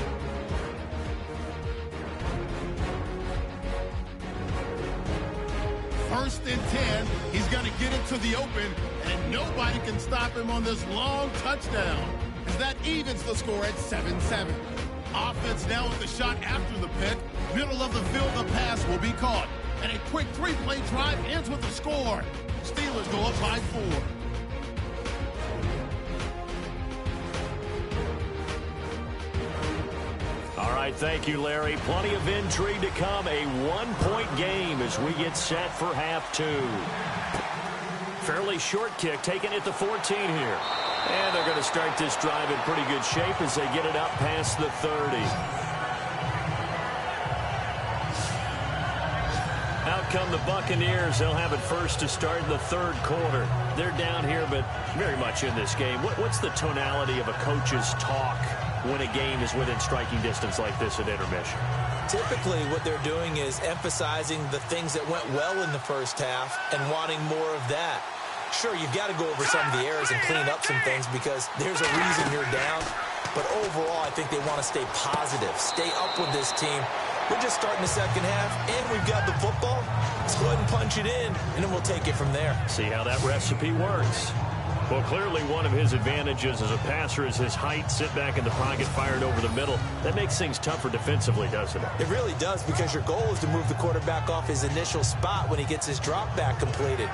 1st and 10. He's going to get it to the open, and nobody can stop him on this long touchdown, as that evens the score at 7-7. Offense now with the shot after the pick. Middle of the field, the pass will be caught. And a quick 3-play drive ends with a score. Steelers go up by 4. All right, thank you, Larry. Plenty of intrigue to come. A one-point game as we get set for half 2. Fairly short kick taken at the 14 here. And they're going to start this drive in pretty good shape as they get it up past the 30. Out come the Buccaneers. They'll have it first to start in the 3rd quarter. They're down here, but very much in this game. What's the tonality of a coach's talk when a game is within striking distance like this at intermission? Typically, what they're doing is emphasizing the things that went well in the first half and wanting more of that. Sure, you've got to go over some of the errors and clean up some things because there's a reason you're down. But overall, I think they want to stay positive, stay up with this team. We're just starting the second half, and we've got the football. Let's go ahead and punch it in, and then we'll take it from there. See how that recipe works. Well, clearly one of his advantages as a passer is his height. Sit back in the pocket, fired over the middle. That makes things tougher defensively, doesn't it? It really does, because your goal is to move the quarterback off his initial spot when he gets his drop back completed.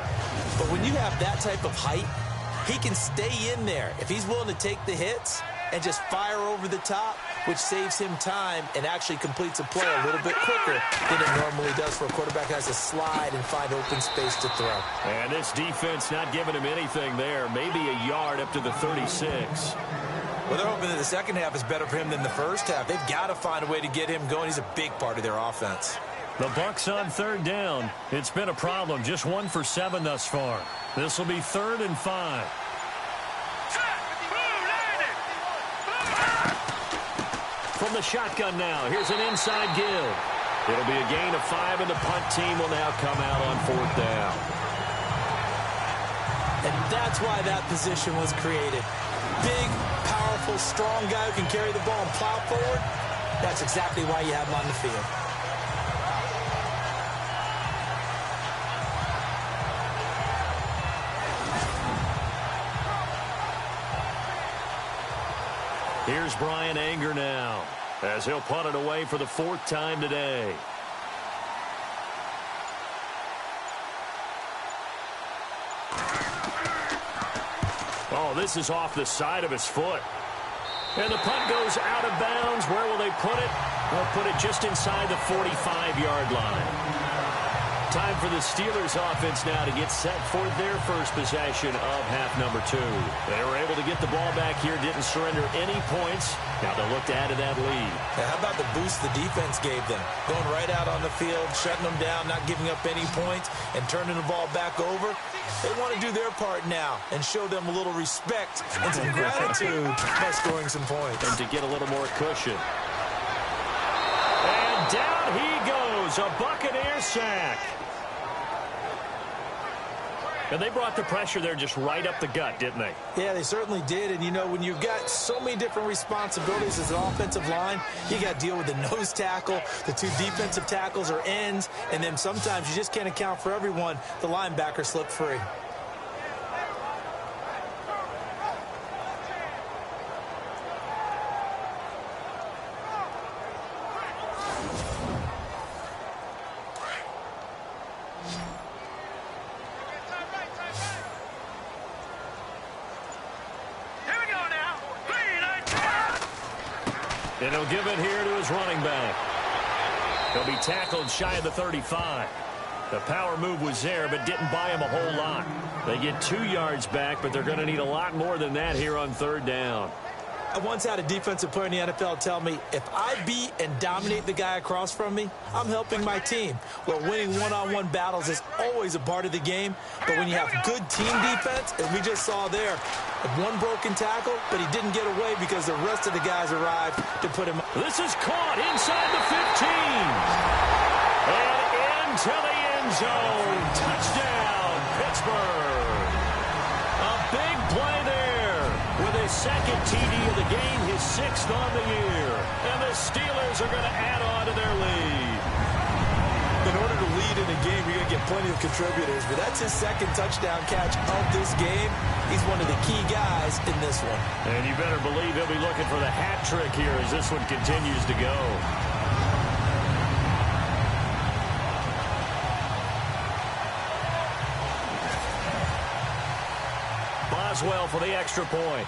But when you have that type of height, he can stay in there. If he's willing to take the hits and just fire over the top, which saves him time and actually completes a play a little bit quicker than it normally does for a quarterback who has to slide and find open space to throw. And this defense not giving him anything there. Maybe a yard up to the 36. Well, they're hoping that the second half is better for him than the first half. They've got to find a way to get him going. He's a big part of their offense. The Bucs on 3rd down. It's been a problem. Just 1 for 7 thus far. This will be 3rd and 5. From the shotgun now, here's an inside give. It'll be a gain of 5, and the punt team will now come out on 4th down. And that's why that position was created. Big, powerful, strong guy who can carry the ball and plow forward. That's exactly why you have him on the field. Here's Brian Anger now, as he'll punt it away for the 4th time today. Oh, this is off the side of his foot. And the punt goes out of bounds. Where will they put it? They'll put it just inside the 45-yard line. Time for the Steelers offense now to get set for their first possession of half number 2. They were able to get the ball back here, didn't surrender any points. Now they'll look to add to that lead. Now, how about the boost the defense gave them? Going right out on the field, shutting them down, not giving up any points, and turning the ball back over. They want to do their part now and show them a little respect and some gratitude by scoring some points. And to get a little more cushion. And down he goes, a Buccaneer sack. And they brought the pressure there just right up the gut, didn't they? Yeah, they certainly did. And, you know, when you've got so many different responsibilities as an offensive line, you got to deal with the nose tackle, the 2 defensive tackles or ends, and then sometimes you just can't account for everyone. The linebacker slipped free. And he'll give it here to his running back. He'll be tackled shy of the 35. The power move was there, but didn't buy him a whole lot. They get 2 yards back, but they're going to need a lot more than that here on 3rd down. I once had a defensive player in the NFL tell me, if I beat and dominate the guy across from me, I'm helping my team. Well, winning one-on-one battles is always a part of the game, but when you have good team defense, as we just saw there, one broken tackle, but he didn't get away because the rest of the guys arrived to put him. This is caught inside the 15. And into the end zone. Touchdown, Pittsburgh. A big play there with his 2nd TD of the game, his 6th on the year. And the Steelers are going to add on to their lead. In order to lead in a game, you're going to get plenty of contributors, but that's his second touchdown catch of this game. He's one of the key guys in this one. And you better believe he'll be looking for the hat trick here as this one continues to go. Boswell for the extra point.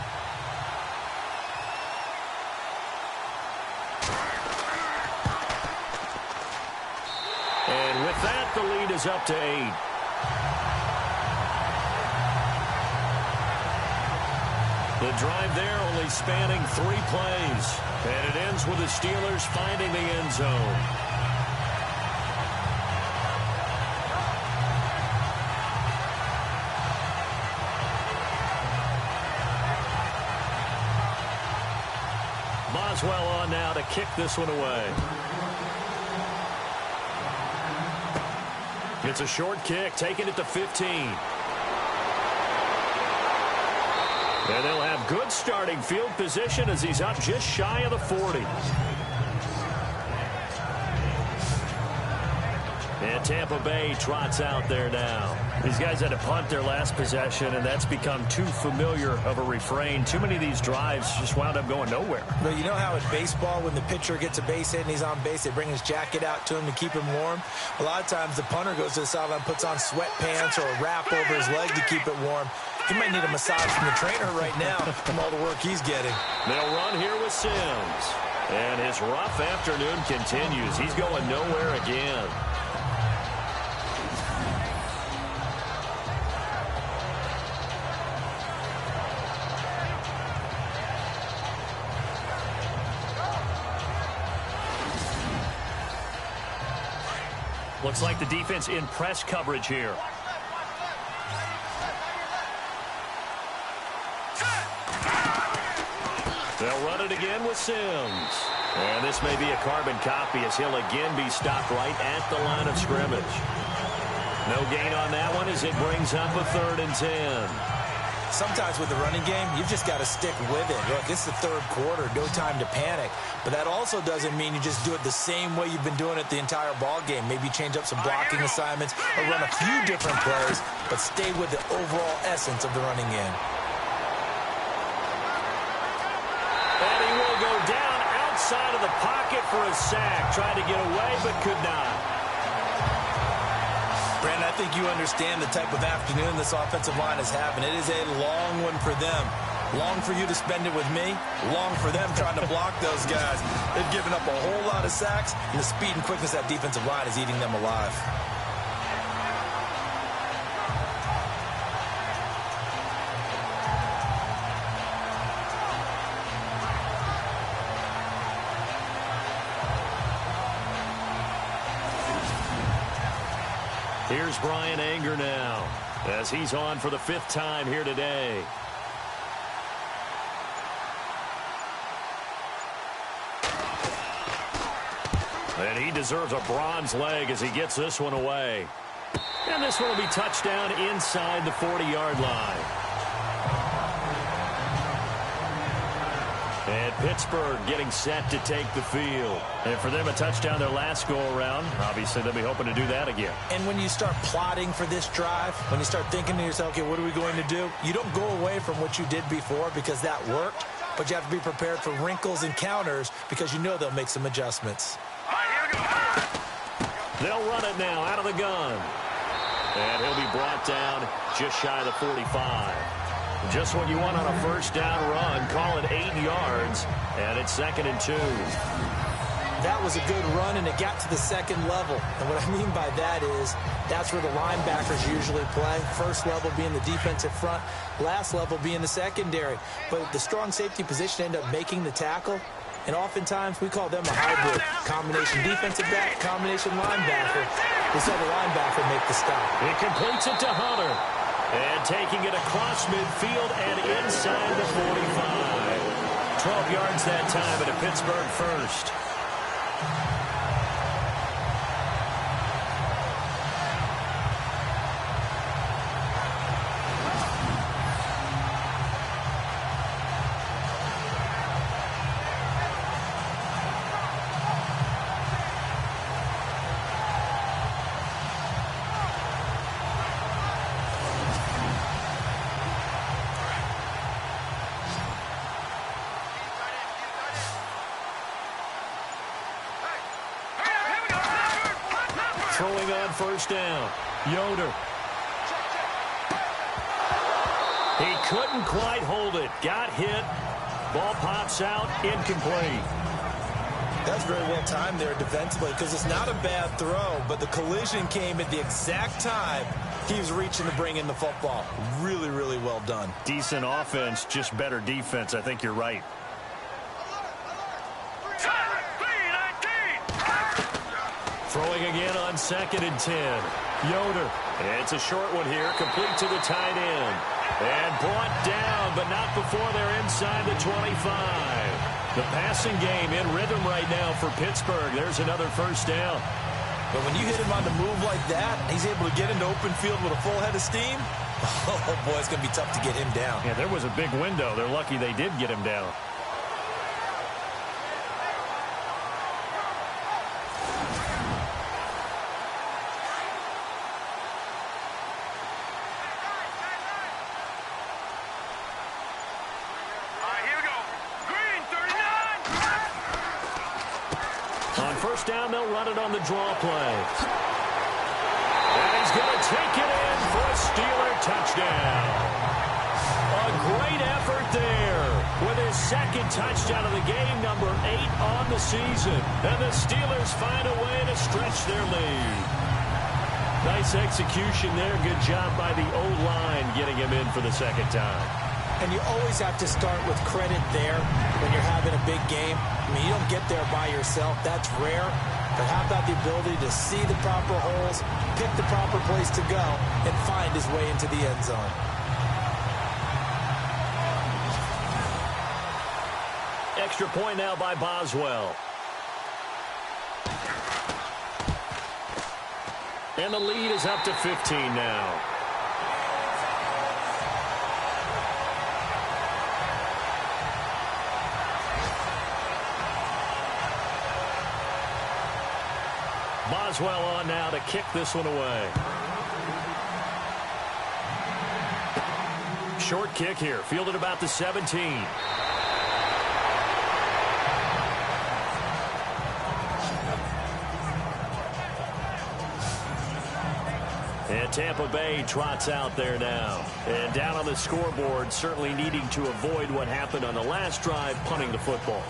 And with that, the lead is up to 8. The drive there only spanning 3 plays. And it ends with the Steelers finding the end zone. Boswell on now to kick this one away. It's a short kick, taking it to 15. And they'll have good starting field position as he's up just shy of the 40. And Tampa Bay trots out there now. These guys had to punt their last possession, and that's become too familiar of a refrain. Too many of these drives just wound up going nowhere. But you know how in baseball, when the pitcher gets a base hit and he's on base, they bring his jacket out to him to keep him warm? A lot of times the punter goes to the sideline, puts on sweatpants or a wrap over his leg to keep it warm. He might need a massage from the trainer right now from all the work he's getting. They'll run here with Sims. And his rough afternoon continues. He's going nowhere again. Looks like the defense in press coverage here. They'll run it again with Sims. And this may be a carbon copy as he'll again be stopped right at the line of scrimmage. No gain on that one as it brings up a 3rd and 10. Sometimes with the running game, you've just got to stick with it. Look, it's the 3rd quarter, no time to panic. But that also doesn't mean you just do it the same way you've been doing it the entire ball game. Maybe change up some blocking assignments or run a few different plays, but stay with the overall essence of the running game. And he will go down outside of the pocket for a sack. Tried to get away, but could not. Brandon, I think you understand the type of afternoon this offensive line is having. It is a long one for them. Long for you to spend it with me. Long for them trying to block those guys. They've given up a whole lot of sacks, and the speed and quickness of that defensive line is eating them alive. Here's Brian Anger now as he's on for the 5th time here today. And he deserves a bronze leg as he gets this one away. And this one will be touchdown inside the 40-yard line. And Pittsburgh getting set to take the field. And for them, a touchdown their last go-around. Obviously, they'll be hoping to do that again. And when you start plotting for this drive, when you start thinking to yourself, okay, what are we going to do? You don't go away from what you did before because that worked. But you have to be prepared for wrinkles and counters because you know they'll make some adjustments. They'll run it now out of the gun. And he'll be brought down just shy of the 45. Just what you want on a 1st down run. Call it 8 yards. And it's 2nd and 2. That was a good run, and it got to the 2nd level. And what I mean by that is that's where the linebackers usually play. First level being the defensive front. Last level being the secondary. But the strong safety position ended up making the tackle. And oftentimes, we call them a hybrid. Combination defensive back, combination linebacker. They saw the linebacker make the stop. It completes it to Hunter. And taking it across midfield and inside the 45. 12 yards that time at a Pittsburgh 1st. throwing on first down. Yoder. He couldn't quite hold it. Got hit. Ball pops out. Incomplete. That's very well timed there defensively because it's not a bad throw, but the collision came at the exact time he was reaching to bring in the football. Really, really well done. Decent offense, just better defense. I think you're right. Throwing again on 2nd and 10. Yoder. It's a short one here, complete to the tight end. And brought down, but not before they're inside the 25. The passing game in rhythm right now for Pittsburgh. There's another first down. But when you hit him on the move like that, he's able to get into open field with a full head of steam. Oh, boy, it's going to be tough to get him down. Yeah, there was a big window. They're lucky they did get him down. Down, they'll run it on the draw play. And he's going to take it in for a Steeler touchdown. A great effort there with his 2nd touchdown of the game, number 8 on the season. And the Steelers find a way to stretch their lead. Nice execution there. Good job by the O-line getting him in for the 2nd time. And you always have to start with credit there when you're having a big game. I mean, you don't get there by yourself. That's rare. But how about the ability to see the proper holes, pick the proper place to go, and find his way into the end zone? Extra point now by Boswell. And the lead is up to 15 now. Boswell on now to kick this one away. Short kick here, fielded about the 17. And Tampa Bay trots out there now. And down on the scoreboard, certainly needing to avoid what happened on the last drive, punting the football.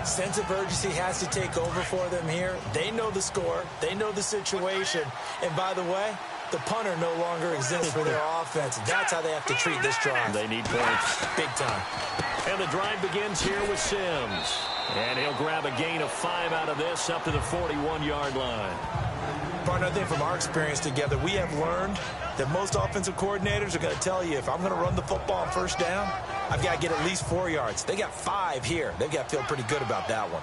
Sense of urgency has to take over for them here. They know the score. They know the situation. And by the way, the punter no longer exists for their offense. That's how they have to treat this drive. They need points. Big time. And the drive begins here with Sims. And he'll grab a gain of 5 out of this up to the 41-yard line. Partner, I think from our experience together, we have learned that most offensive coordinators are going to tell you, if I'm going to run the football on first down, I've got to get at least 4 yards. They got 5 here. They've got to feel pretty good about that one.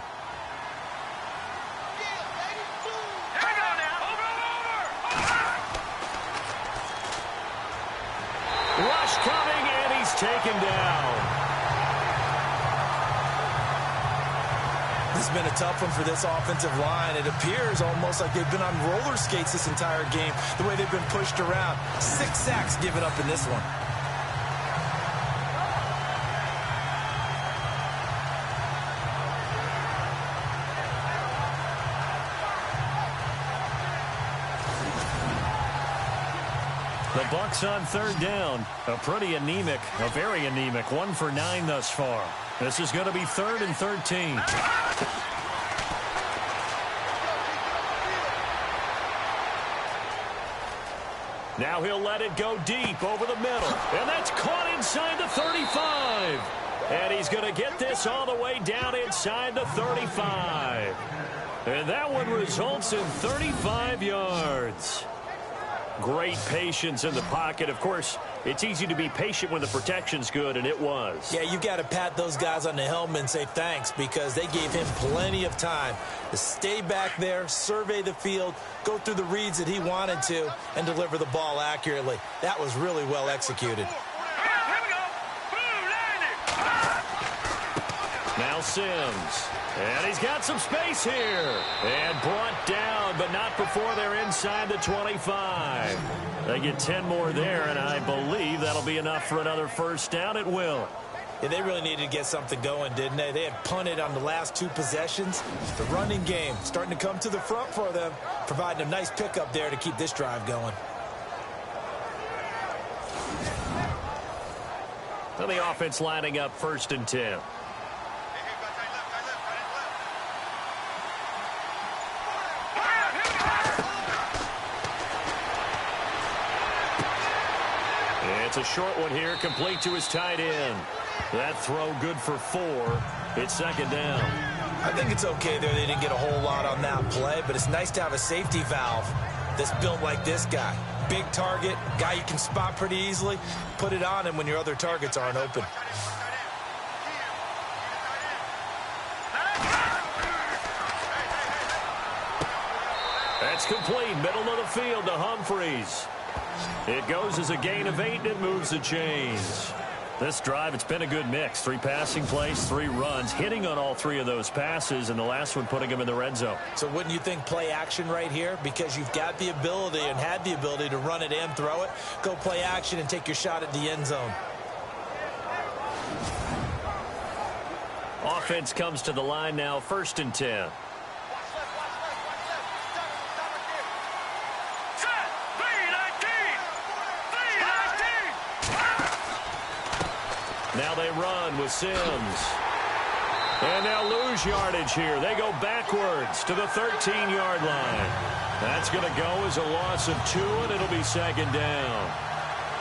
Rush coming, and he's taken down. This has been a tough one for this offensive line. It appears almost like they've been on roller skates this entire game, the way they've been pushed around. 6 sacks given up in this one. The Bucs on 3rd down. A pretty anemic, a very anemic 1 for 9 thus far. This is going to be 3rd and 13. Now he'll let it go deep over the middle. And that's caught inside the 35. And he's going to get this all the way down inside the 35. And that one results in 35 yards. Great patience in the pocket. Of course, it's easy to be patient when the protection's good, and it was. Yeah, you got to pat those guys on the helmet and say thanks, because they gave him plenty of time to stay back there, survey the field, go through the reads that he wanted to, and deliver the ball accurately. That was really well executed. Now Sims. And he's got some space here. And brought down, but not before they're inside the 25. They get 10 more there, and I believe that'll be enough for another first down. It will. Yeah, they really needed to get something going, didn't they? They had punted on the last 2 possessions. The running game starting to come to the front for them, providing a nice pickup there to keep this drive going. So the offense lining up 1st and 10. It's a short one here, complete to his tight end. That throw good for 4. It's 2nd down. I think it's okay there. They didn't get a whole lot on that play, but it's nice to have a safety valve that's built like this guy. Big target, guy you can spot pretty easily. Put it on him when your other targets aren't open. That's complete, middle of the field to Humphreys. It goes as a gain of 8, and it moves the chains. This drive, it's been a good mix. 3 passing plays, 3 runs, hitting on all 3 of those passes, and the last one putting him in the red zone. So wouldn't you think play action right here? Because you've got the ability and had the ability to run it and throw it. Go play action and take your shot at the end zone. Offense comes to the line now, 1st and 10. Now they run with Sims. And they'll lose yardage here. They go backwards to the 13-yard line. That's going to go as a loss of 2, and it'll be 2nd down.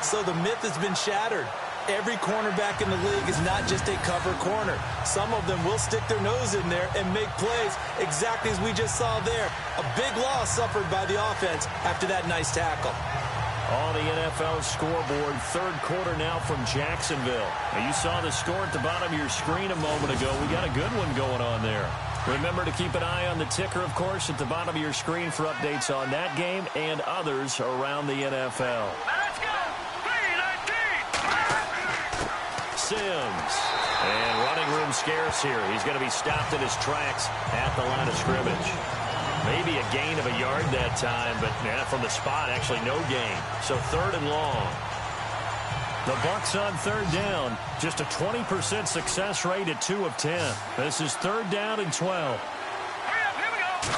So the myth has been shattered. Every cornerback in the league is not just a cover corner. Some of them will stick their nose in there and make plays exactly as we just saw there. A big loss suffered by the offense after that nice tackle. On the NFL scoreboard, 3rd quarter now from Jacksonville. Now you saw the score at the bottom of your screen a moment ago. We got a good one going on there. Remember to keep an eye on the ticker, of course, at the bottom of your screen for updates on that game and others around the NFL. Let's go! 3-19! Sims. And running room scarce here. He's going to be stopped in his tracks at the line of scrimmage. Maybe a gain of a yard that time, but from the spot, actually no gain. So 3rd and long. The Bucs on 3rd down. Just a 20% success rate at 2 of 10. This is 3rd down and 12. Here we go!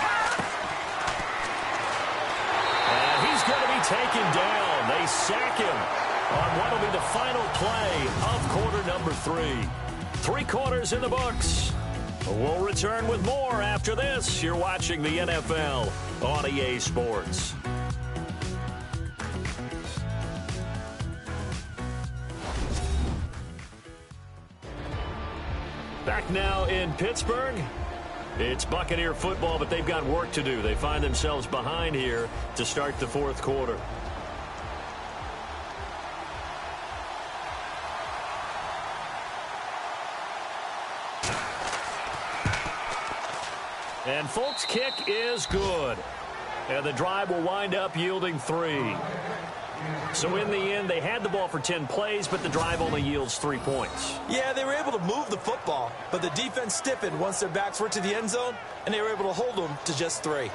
And he's going to be taken down. They sack him on what will be the final play of quarter number 3. 3 quarters in the books. We'll return with more after this. You're watching the NFL on EA Sports. Back now in Pittsburgh. It's Buccaneer football, but they've got work to do. They find themselves behind here to start the 4th quarter. And Folk's kick is good. And the drive will wind up yielding 3. So in the end, they had the ball for 10 plays, but the drive only yields 3 points. Yeah, they were able to move the football, but the defense stiffened once their backs were to the end zone, and they were able to hold them to just 3.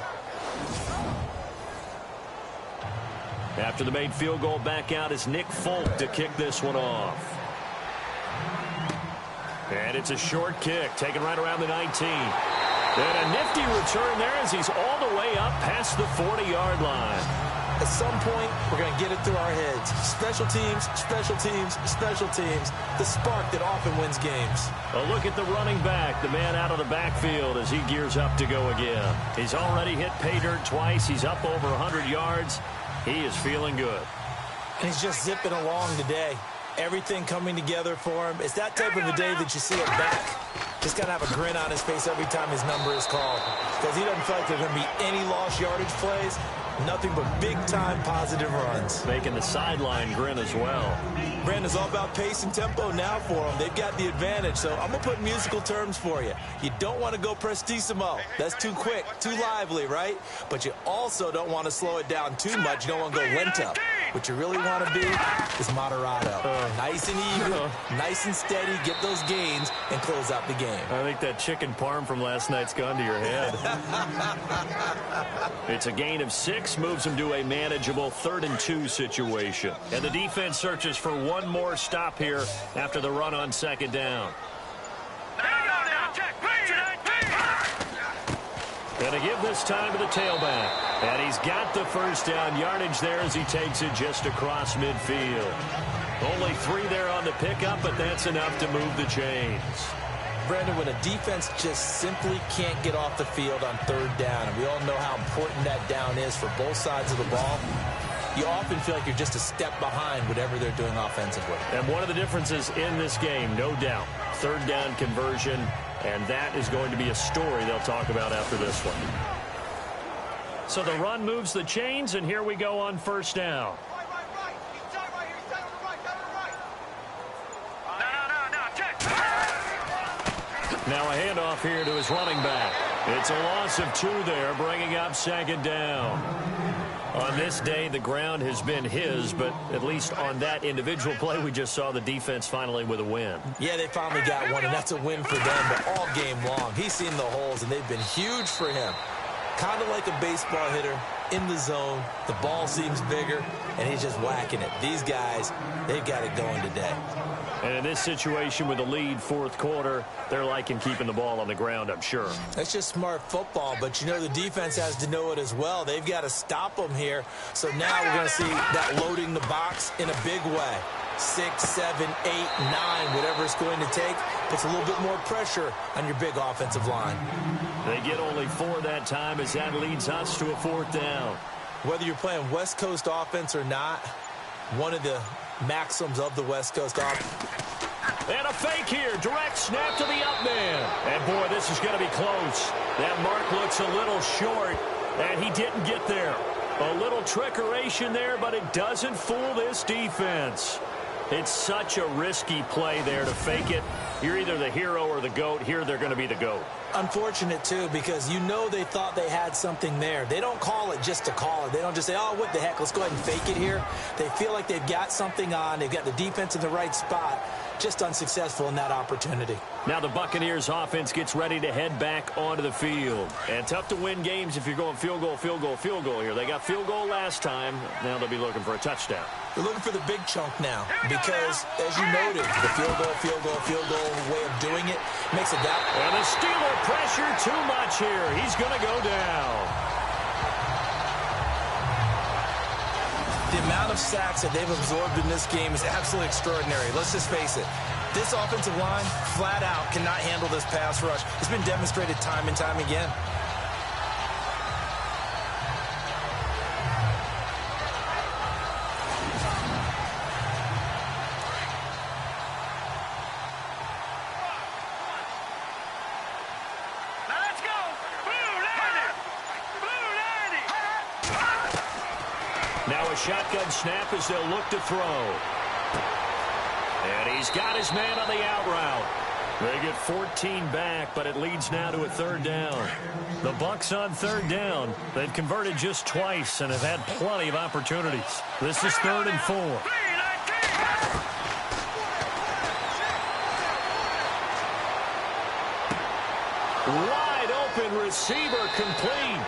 After the made field goal, back out is Nick Folk to kick this one off. And it's a short kick, taken right around the 19. And a nifty return there as he's all the way up past the 40-yard line. At some point, we're going to get it through our heads. Special teams, special teams, special teams. The spark that often wins games. A look at the running back, the man out of the backfield as he gears up to go again. He's already hit pay dirt twice. He's up over 100 yards. He is feeling good. And he's just zipping along today. Everything coming together for him. It's that type of a day that you see him back. Just got to have a grin on his face every time his number is called. Because he doesn't feel like there's going to be any lost yardage plays. Nothing but big-time positive runs. Making the sideline grin as well. Brandon's all about pace and tempo now for them. They've got the advantage, so I'm going to put musical terms for you. You don't want to go prestissimo. That's too quick, too lively, right? But you also don't want to slow it down too much. You don't want to go lento. What you really want to be is Moderado. Nice and even, nice and steady, get those gains, and close out the game. I think that chicken parm from last night's gone to your head. It's a gain of 6, moves them to a manageable 3rd and 2 situation. And the defense searches for one more stop here after the run on 2nd down. And to give this time to the tailback. And he's got the first down yardage there as he takes it just across midfield. Only 3 there on the pickup, but that's enough to move the chains. Brandon, when a defense just simply can't get off the field on 3rd down, and we all know how important that down is for both sides of the ball, you often feel like you're just a step behind whatever they're doing offensively. And one of the differences in this game, no doubt, 3rd down conversion, and that is going to be a story they'll talk about after this one. So the run moves the chains, and here we go on 1st down. Now a handoff here to his running back. It's a loss of 2 there, bringing up 2nd down. On this day, the ground has been his, but at least on that individual play, we just saw the defense finally with a win. Yeah, they finally got one, and that's a win for them, but all game long, he's seen the holes, and they've been huge for him. Kind of like a baseball hitter in the zone. The ball seems bigger, and he's just whacking it. These guys, they've got it going today. And in this situation with the lead 4th quarter, they're liking keeping the ball on the ground, I'm sure. That's just smart football, but you know the defense has to know it as well. They've got to stop them here. So now we're going to see that loading the box in a big way. 6, 7, 8, 9, whatever it's going to take, puts a little bit more pressure on your big offensive line. They get only 4 that time as that leads us to a 4th down. Whether you're playing West Coast offense or not, one of the maxims of the West Coast offense. And a fake here. Direct snap to the up man. And, boy, this is going to be close. That mark looks a little short, and he didn't get there. A little trickeration there, but it doesn't fool this defense. It's such a risky play there to fake it. You're either the hero or the GOAT. Here they're going to be the GOAT. Unfortunate, too, because you know they thought they had something there. They don't call it just to call it. They don't just say, oh, what the heck, let's go ahead and fake it here. They feel like they've got something on. They've got the defense in the right spot. Just unsuccessful in that opportunity. Now the Buccaneers offense gets ready to head back onto the field. And tough to win games if you're going field goal, field goal, field goal here. They got field goal last time. Now they'll be looking for a touchdown. They're looking for the big chunk now because, as you noted, the field goal way of doing it makes it that. And the Steeler pressure too much here. He's going to go down. The amount of sacks that they've absorbed in this game is absolutely extraordinary. Let's just face it. This offensive line, flat out, cannot handle this pass rush. It's been demonstrated time and time again. Now a shotgun snap as they'll look to throw. And he's got his man on the out route. They get 14 back, but it leads now to a 3rd down. The Bucs on 3rd down. They've converted just twice and have had plenty of opportunities. This is 3rd and 4. Wide open receiver complete.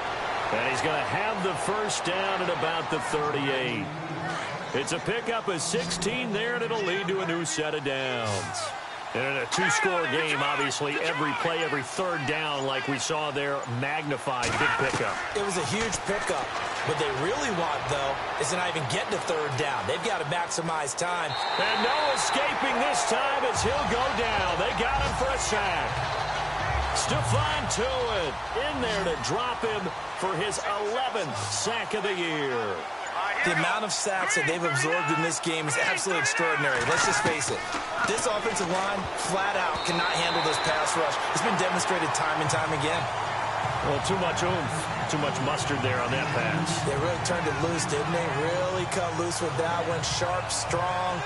And he's going to have the first down at about the 38. It's a pickup of 16 there, and it'll lead to a new set of downs. And in a 2-score game, obviously, every play, every 3rd down, like we saw there, magnified big pickup. It was a huge pickup. What they really want, though, is to not even get to 3rd down. They've got to maximize time. And no escaping this time as he'll go down. They got him for a sack. Stephon Tuitt in there to drop him for his 11th sack of the year. The amount of sacks that they've absorbed in this game is absolutely extraordinary. Let's just face it. This offensive line, flat out, cannot handle this pass rush. It's been demonstrated time and time again. Well, too much oomph, too much mustard there on that pass. They really turned it loose, didn't they? Really cut loose with that one. Sharp, strong.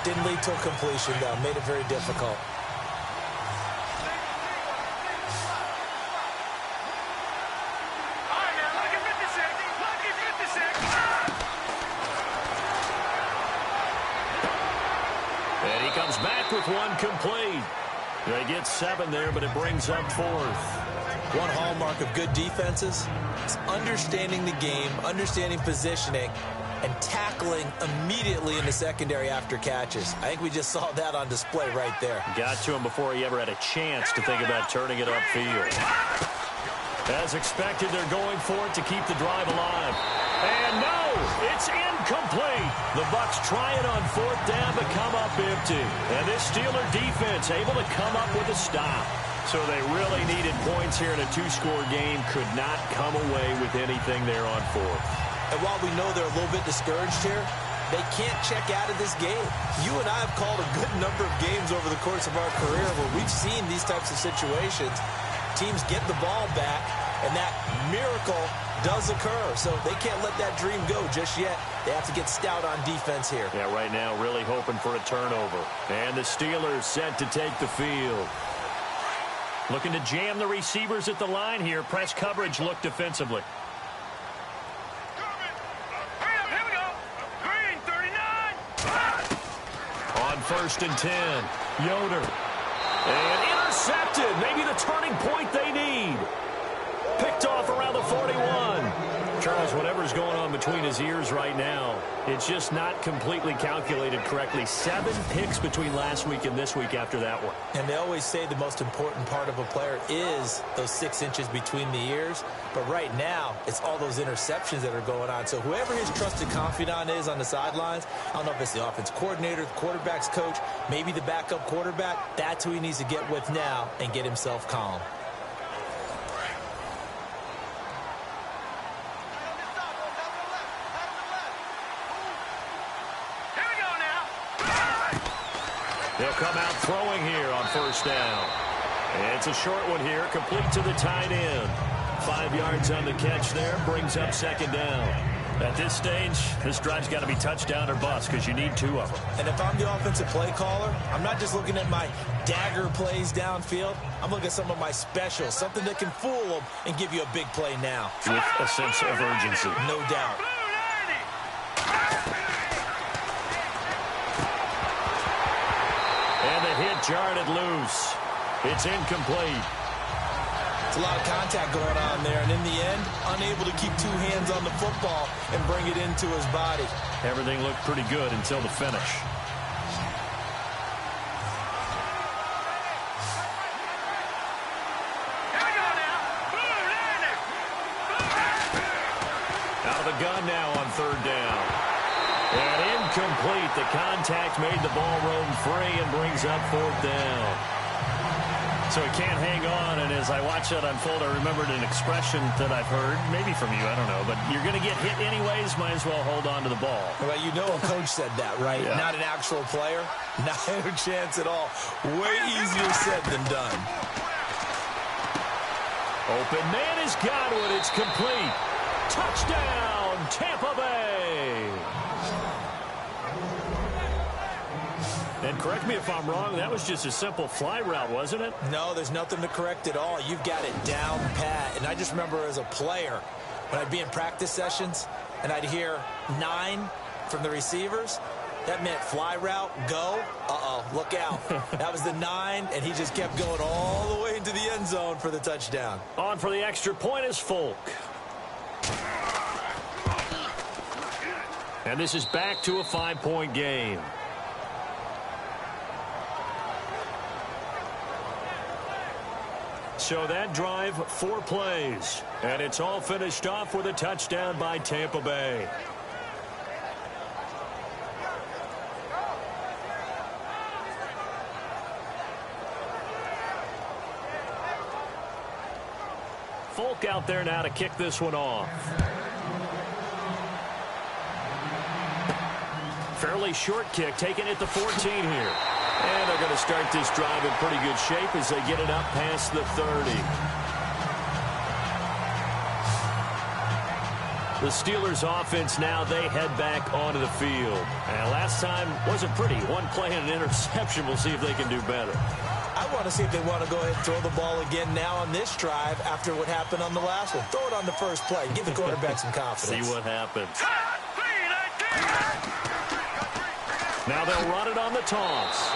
Didn't lead to a completion, though. Made it very difficult. Comes back with one complete. They get 7 there, but it brings up 4th. One hallmark of good defenses is understanding the game, understanding positioning, and tackling immediately in the secondary after catches. I think we just saw that on display right there. Got to him before he ever had a chance to think about turning it upfield. As expected, they're going for it to keep the drive alive. And no, it's incomplete. The Bucs try it on 4th down, but come up empty. And this Steeler defense able to come up with a stop. So they really needed points here in a 2-score game. Could not come away with anything there on 4th. And while we know they're a little bit discouraged here, they can't check out of this game. You and I have called a good number of games over the course of our career where we've seen these types of situations. Teams get the ball back, and that miracle does occur. So they can't let that dream go just yet. They have to get stout on defense here. Yeah, right now really hoping for a turnover. And the Steelers set to take the field. Looking to jam the receivers at the line here. Press coverage look defensively. Here we go. Green, 39. On 1st and 10. Yoder. And intercepted. Maybe the turning point they need. Picked off around the 41. Charles, whatever's going on between his ears right now, it's just not completely calculated correctly. 7 picks between last week and this week after that one. And they always say the most important part of a player is those 6 inches between the ears. But right now, it's all those interceptions that are going on. So whoever his trusted confidant is on the sidelines, I don't know if it's the offense coordinator, the quarterback's coach, maybe the backup quarterback, that's who he needs to get with now and get himself calm. They'll come out throwing here on 1st down. And it's a short one here, complete to the tight end. 5 yards on the catch there, brings up 2nd down. At this stage, this drive's got to be touchdown or bust because you need 2 of them. And if I'm the offensive play caller, I'm not just looking at my dagger plays downfield. I'm looking at some of my specials, something that can fool them and give you a big play now. With a sense of urgency. No doubt. And the hit jarred it loose. It's incomplete. It's a lot of contact going on there, and in the end, unable to keep 2 hands on the football and bring it into his body. Everything looked pretty good until the finish. Out of the gun now on 3rd down. And incomplete. The contact made the ball roam free and brings up 4th down. So he can't hang on, and as I watch that unfold, I remembered an expression that I've heard, maybe from you, I don't know, but you're going to get hit anyways, might as well hold on to the ball. Well, you know a coach said that, right? Yeah. Not an actual player. Not a chance at all. Way easier said than done. Open man has got one. It's complete. Touchdown, Tampa Bay. And correct me if I'm wrong, that was just a simple fly route, wasn't it? No, there's nothing to correct at all. You've got it down pat. And I just remember as a player, when I'd be in practice sessions and I'd hear 9 from the receivers, that meant fly route, go. Uh-oh, look out. That was the 9, and he just kept going all the way into the end zone for the touchdown. On for the extra point is Folk. And this is back to a 5-point game. So that drive, 4 plays. And it's all finished off with a touchdown by Tampa Bay. Folk out there now to kick this one off. Fairly short kick, taken at the 14 here. And they're going to start this drive in pretty good shape as they get it up past the 30. The Steelers offense now, they head back onto the field. And last time wasn't pretty. 1 play and an interception. We'll see if they can do better. I want to see if they want to go ahead and throw the ball again now on this drive after what happened on the last one. Throw it on the first play. Give the quarterback some confidence. See what happens. Now they'll run it on the toss.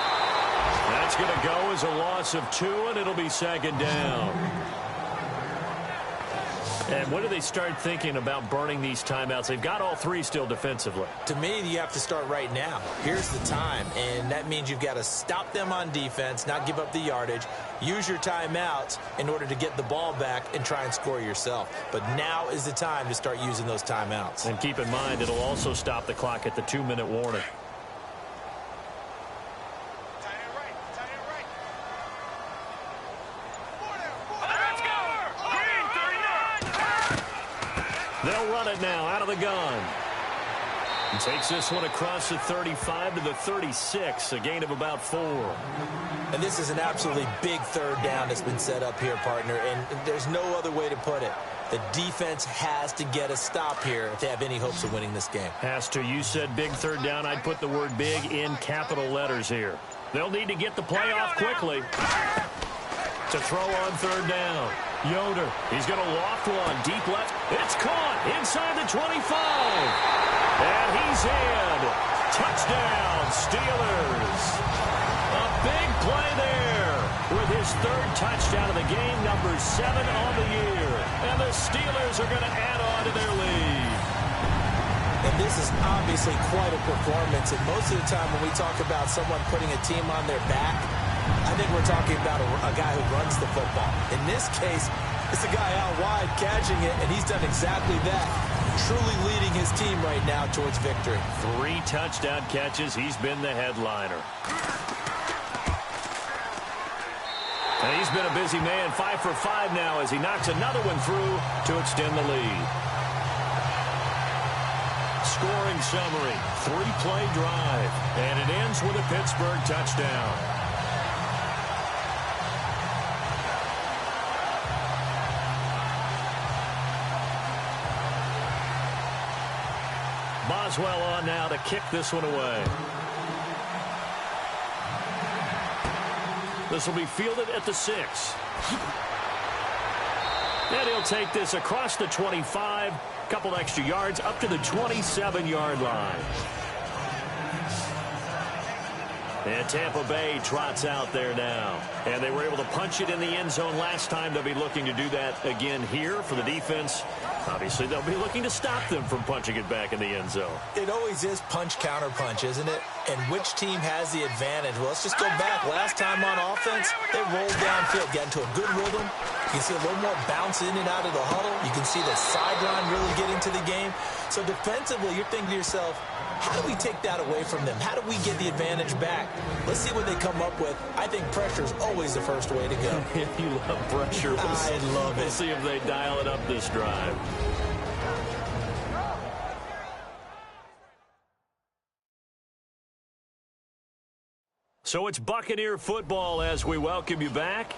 That's going to go as a loss of 2, and it'll be second down. And when do they start thinking about burning these timeouts? They've got all 3 still defensively. To me, you have to start right now. Here's the time, and that means you've got to stop them on defense, not give up the yardage, use your timeouts in order to get the ball back and try and score yourself. But now is the time to start using those timeouts. And keep in mind, it'll also stop the clock at the 2-minute warning. They'll run it now out of the gun. He takes this one across the 35 to the 36, a gain of about 4. And this is an absolutely big third down that's been set up here, partner, and there's no other way to put it. The defense has to get a stop here if they have any hopes of winning this game. Has to. You said big third down. I'd put the word big in capital letters here. They'll need to get the play off quickly. To throw on third down. Yoder, he's going to loft one deep left. It's caught inside the 25. And he's in. Touchdown, Steelers. A big play there with his 3rd touchdown of the game, number 7 on the year. And the Steelers are going to add on to their lead. And this is obviously quite a performance. And most of the time when we talk about someone putting a team on their back, I think we're talking about a guy who runs the football. In this case, it's a guy out wide catching it, and he's done exactly that, truly leading his team right now towards victory. 3 touchdown catches. He's been the headliner. And he's been a busy man, 5 for 5 now as he knocks another one through to extend the lead. Scoring summary, 3-play drive, and it ends with a Pittsburgh touchdown. Boswell on now to kick this one away. This will be fielded at the 6. And he'll take this across the 25, couple extra yards up to the 27-yard line. And Tampa Bay trots out there now. And they were able to punch it in the end zone last time. They'll be looking to do that again here for the defense. Obviously, they'll be looking to stop them from punching it back in the end zone. It always is punch-counter-punch, isn't it? And which team has the advantage? Well, let's just go back. Last time on offense, they rolled downfield, got into a good rhythm. You can see a little more bounce in and out of the huddle. You can see the sideline really get into the game. So defensively, you're thinking to yourself, how do we take that away from them? How do we get the advantage back? Let's see what they come up with. I think pressure is always the first way to go. You love pressure. I love it. We'll see if they dial it up this drive. So it's Buccaneer football as we welcome you back.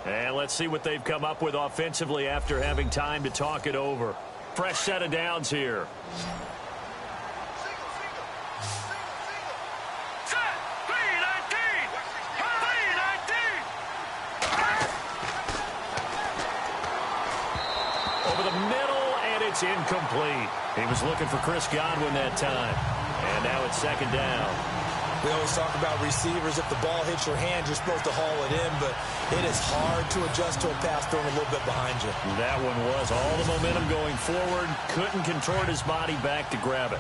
And let's see what they've come up with offensively after having time to talk it over. Fresh set of downs here. Over the middle, and it's incomplete. He was looking for Chris Godwin that time. And now it's second down. We always talk about receivers. If the ball hits your hand, you're supposed to haul it in, but it is hard to adjust to a pass thrown a little bit behind you. That one was all the momentum going forward. Couldn't contort his body back to grab it.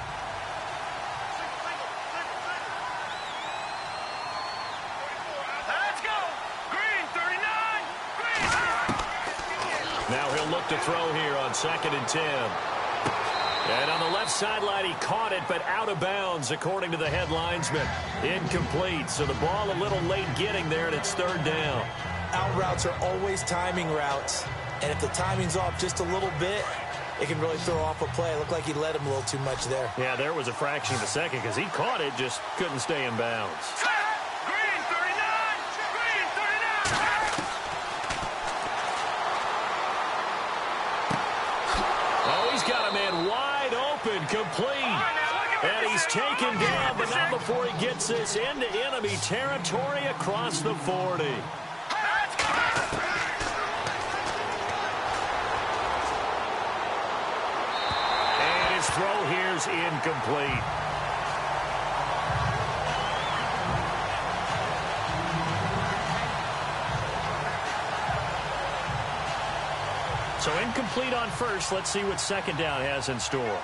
Let's go! Green, 39! Green! Now he'll look to throw here on 2nd and 10. And on the left sideline, he caught it, but out of bounds, according to the head linesman. Incomplete, so the ball a little late getting there, and it's third down. Out routes are always timing routes, and if the timing's off just a little bit, it can really throw off a play. It looked like he led him a little too much there. Yeah, there was a fraction of a second because he caught it, just couldn't stay in bounds. Green, 39! Green, 39! Oh, he's got a man wide open, complete. And he's taken down, but not before he gets this into enemy territory across the 40. And his throw here's incomplete. So incomplete on first. Let's see what second down has in store.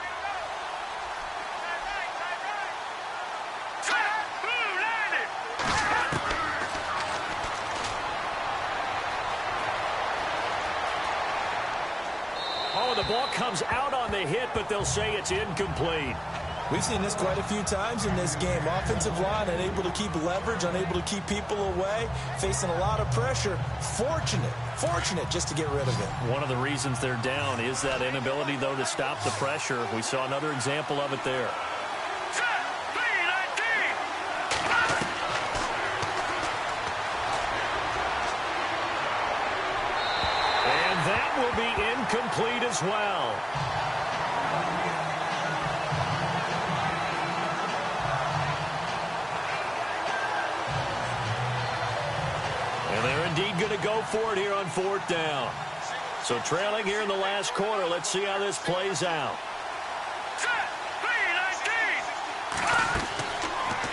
Oh, the ball comes out on the hit, but they'll say it's incomplete. We've seen this quite a few times in this game. Offensive line unable to keep leverage, unable to keep people away, facing a lot of pressure. Fortunate just to get rid of it. One of the reasons they're down is that inability, though, to stop the pressure. We saw another example of it there. And that will be incomplete as well. And they're indeed going to go for it here on fourth down. So trailing here in the last quarter. Let's see how this plays out.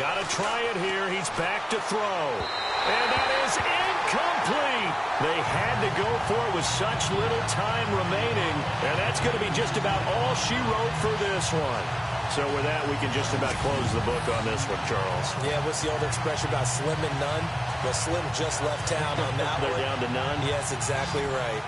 Got to try it here. He's back to throw. And that is incomplete. They had to go for it with such little time remaining. And that's going to be just about all she wrote for this one. So with that, we can just about close the book on this one, Charles. Yeah, what's the old expression about slim and none? Well, Slim just left town on that They're one. down to none? Yes, exactly right.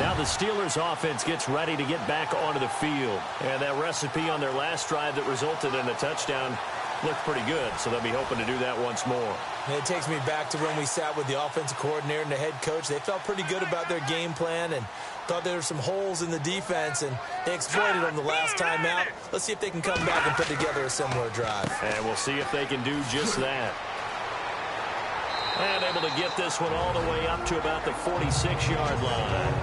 Now the Steelers offense gets ready to get back onto the field. And that recipe on their last drive that resulted in a touchdown looked pretty good, so they'll be hoping to do that once more. And it takes me back to when we sat with the offensive coordinator and the head coach. They felt pretty good about their game plan and thought there were some holes in the defense, and they exploited them the last time out. Let's see if they can come back and put together a similar drive. And we'll see if they can do just that. And able to get this one all the way up to about the 46-yard line.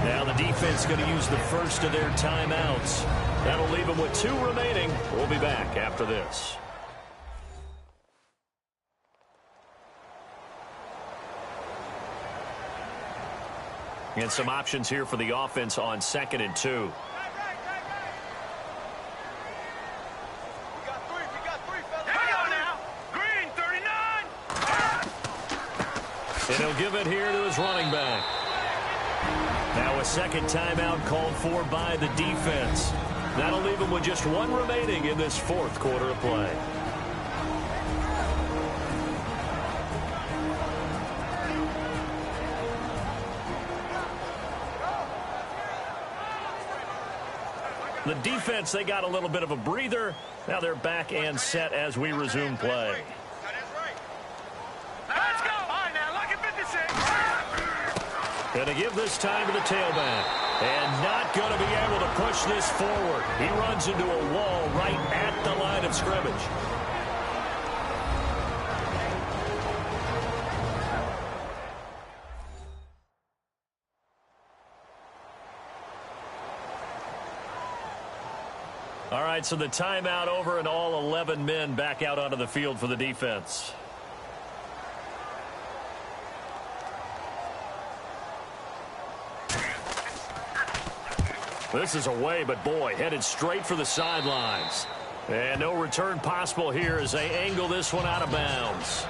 Now the defense going to use the first of their timeouts. That'll leave them with 2 remaining. We'll be back after this. And some options here for the offense on 2nd and 2. And he'll give it here to his running back. Now a second timeout called for by the defense. That'll leave him with just 1 remaining in this 4th quarter of play. The defense, they got a little bit of a breather. Now they're back and set as we resume play. Let's go. All right, now, look at 56. Going to give this time to the tailback. And not going to be able to push this forward. He runs into a wall right at the line of scrimmage. All right, so the timeout over and all 11 men back out onto the field for the defense. This is away, but boy, headed straight for the sidelines. And no return possible here as they angle this one out of bounds.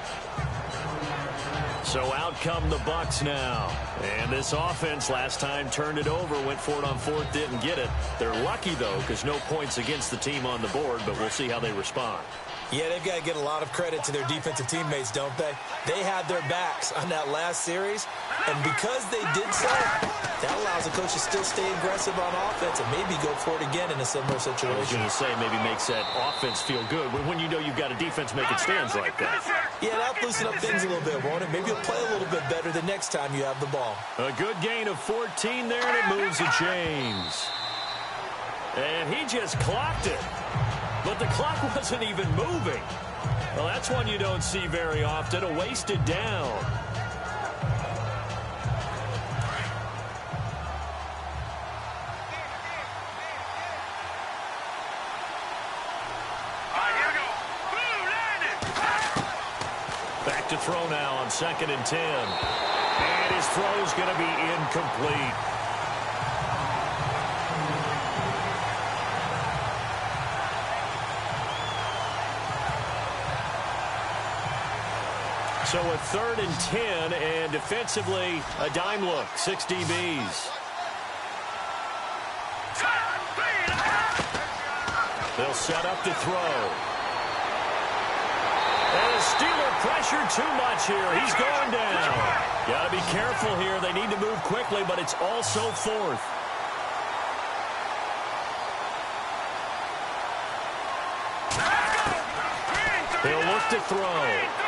So out come the Bucs now. And this offense last time turned it over, went for it on 4th, didn't get it. They're lucky, though, because no points against the team on the board, but we'll see how they respond. Yeah, they've got to get a lot of credit to their defensive teammates, don't they? They had their backs on that last series, and because they did so, that allows the coach to still stay aggressive on offense and maybe go for it again in a similar situation. I was going to say maybe makes that offense feel good when you know you've got a defense making stands like that. Yeah, that'll loosen up things a little bit, won't it? Maybe you'll play a little bit better the next time you have the ball. A good gain of 14 there, and it moves the chains. And he just clocked it. But the clock wasn't even moving. Well, that's one you don't see very often, a wasted down. Back to throw now on 2nd and 10. And his throw's going to be incomplete. So a 3rd and 10, and defensively, a dime look, 6 DBs. They'll set up to throw. And the Steeler pressured too much here. He's going down. Got to be careful here. They need to move quickly, but it's also 4th. He'll look to throw.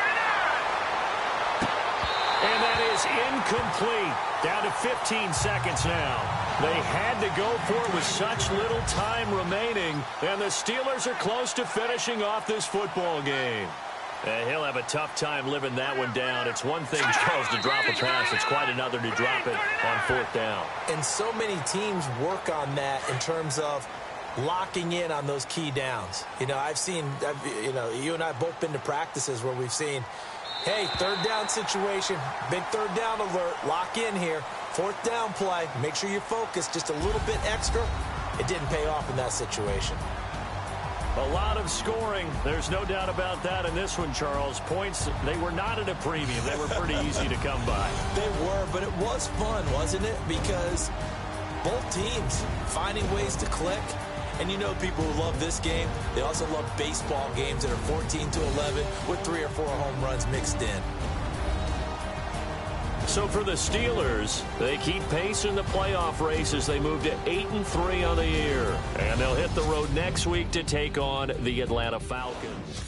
And that is incomplete. Down to 15 seconds now. They had to go for it with such little time remaining, and the Steelers are close to finishing off this football game. He'll have a tough time living that one down. It's one thing, Charles, to drop a pass. It's quite another to drop it on 4th down. And so many teams work on that in terms of locking in on those key downs. You know, you and I have both been to practices where we've seen, hey, 3rd down situation, big 3rd down alert, lock in here, 4th down play, make sure you're focused just a little bit extra. It didn't pay off in that situation. A lot of scoring. There's no doubt about that in this one, Charles. Points, they were not at a premium. They were pretty easy to come by. They were, but it was fun, wasn't it? Because both teams finding ways to click. And you know people who love this game, they also love baseball games that are 14-11 with 3 or 4 home runs mixed in. So for the Steelers, they keep pace in the playoff race as they move to 8-3 on the year. And they'll hit the road next week to take on the Atlanta Falcons.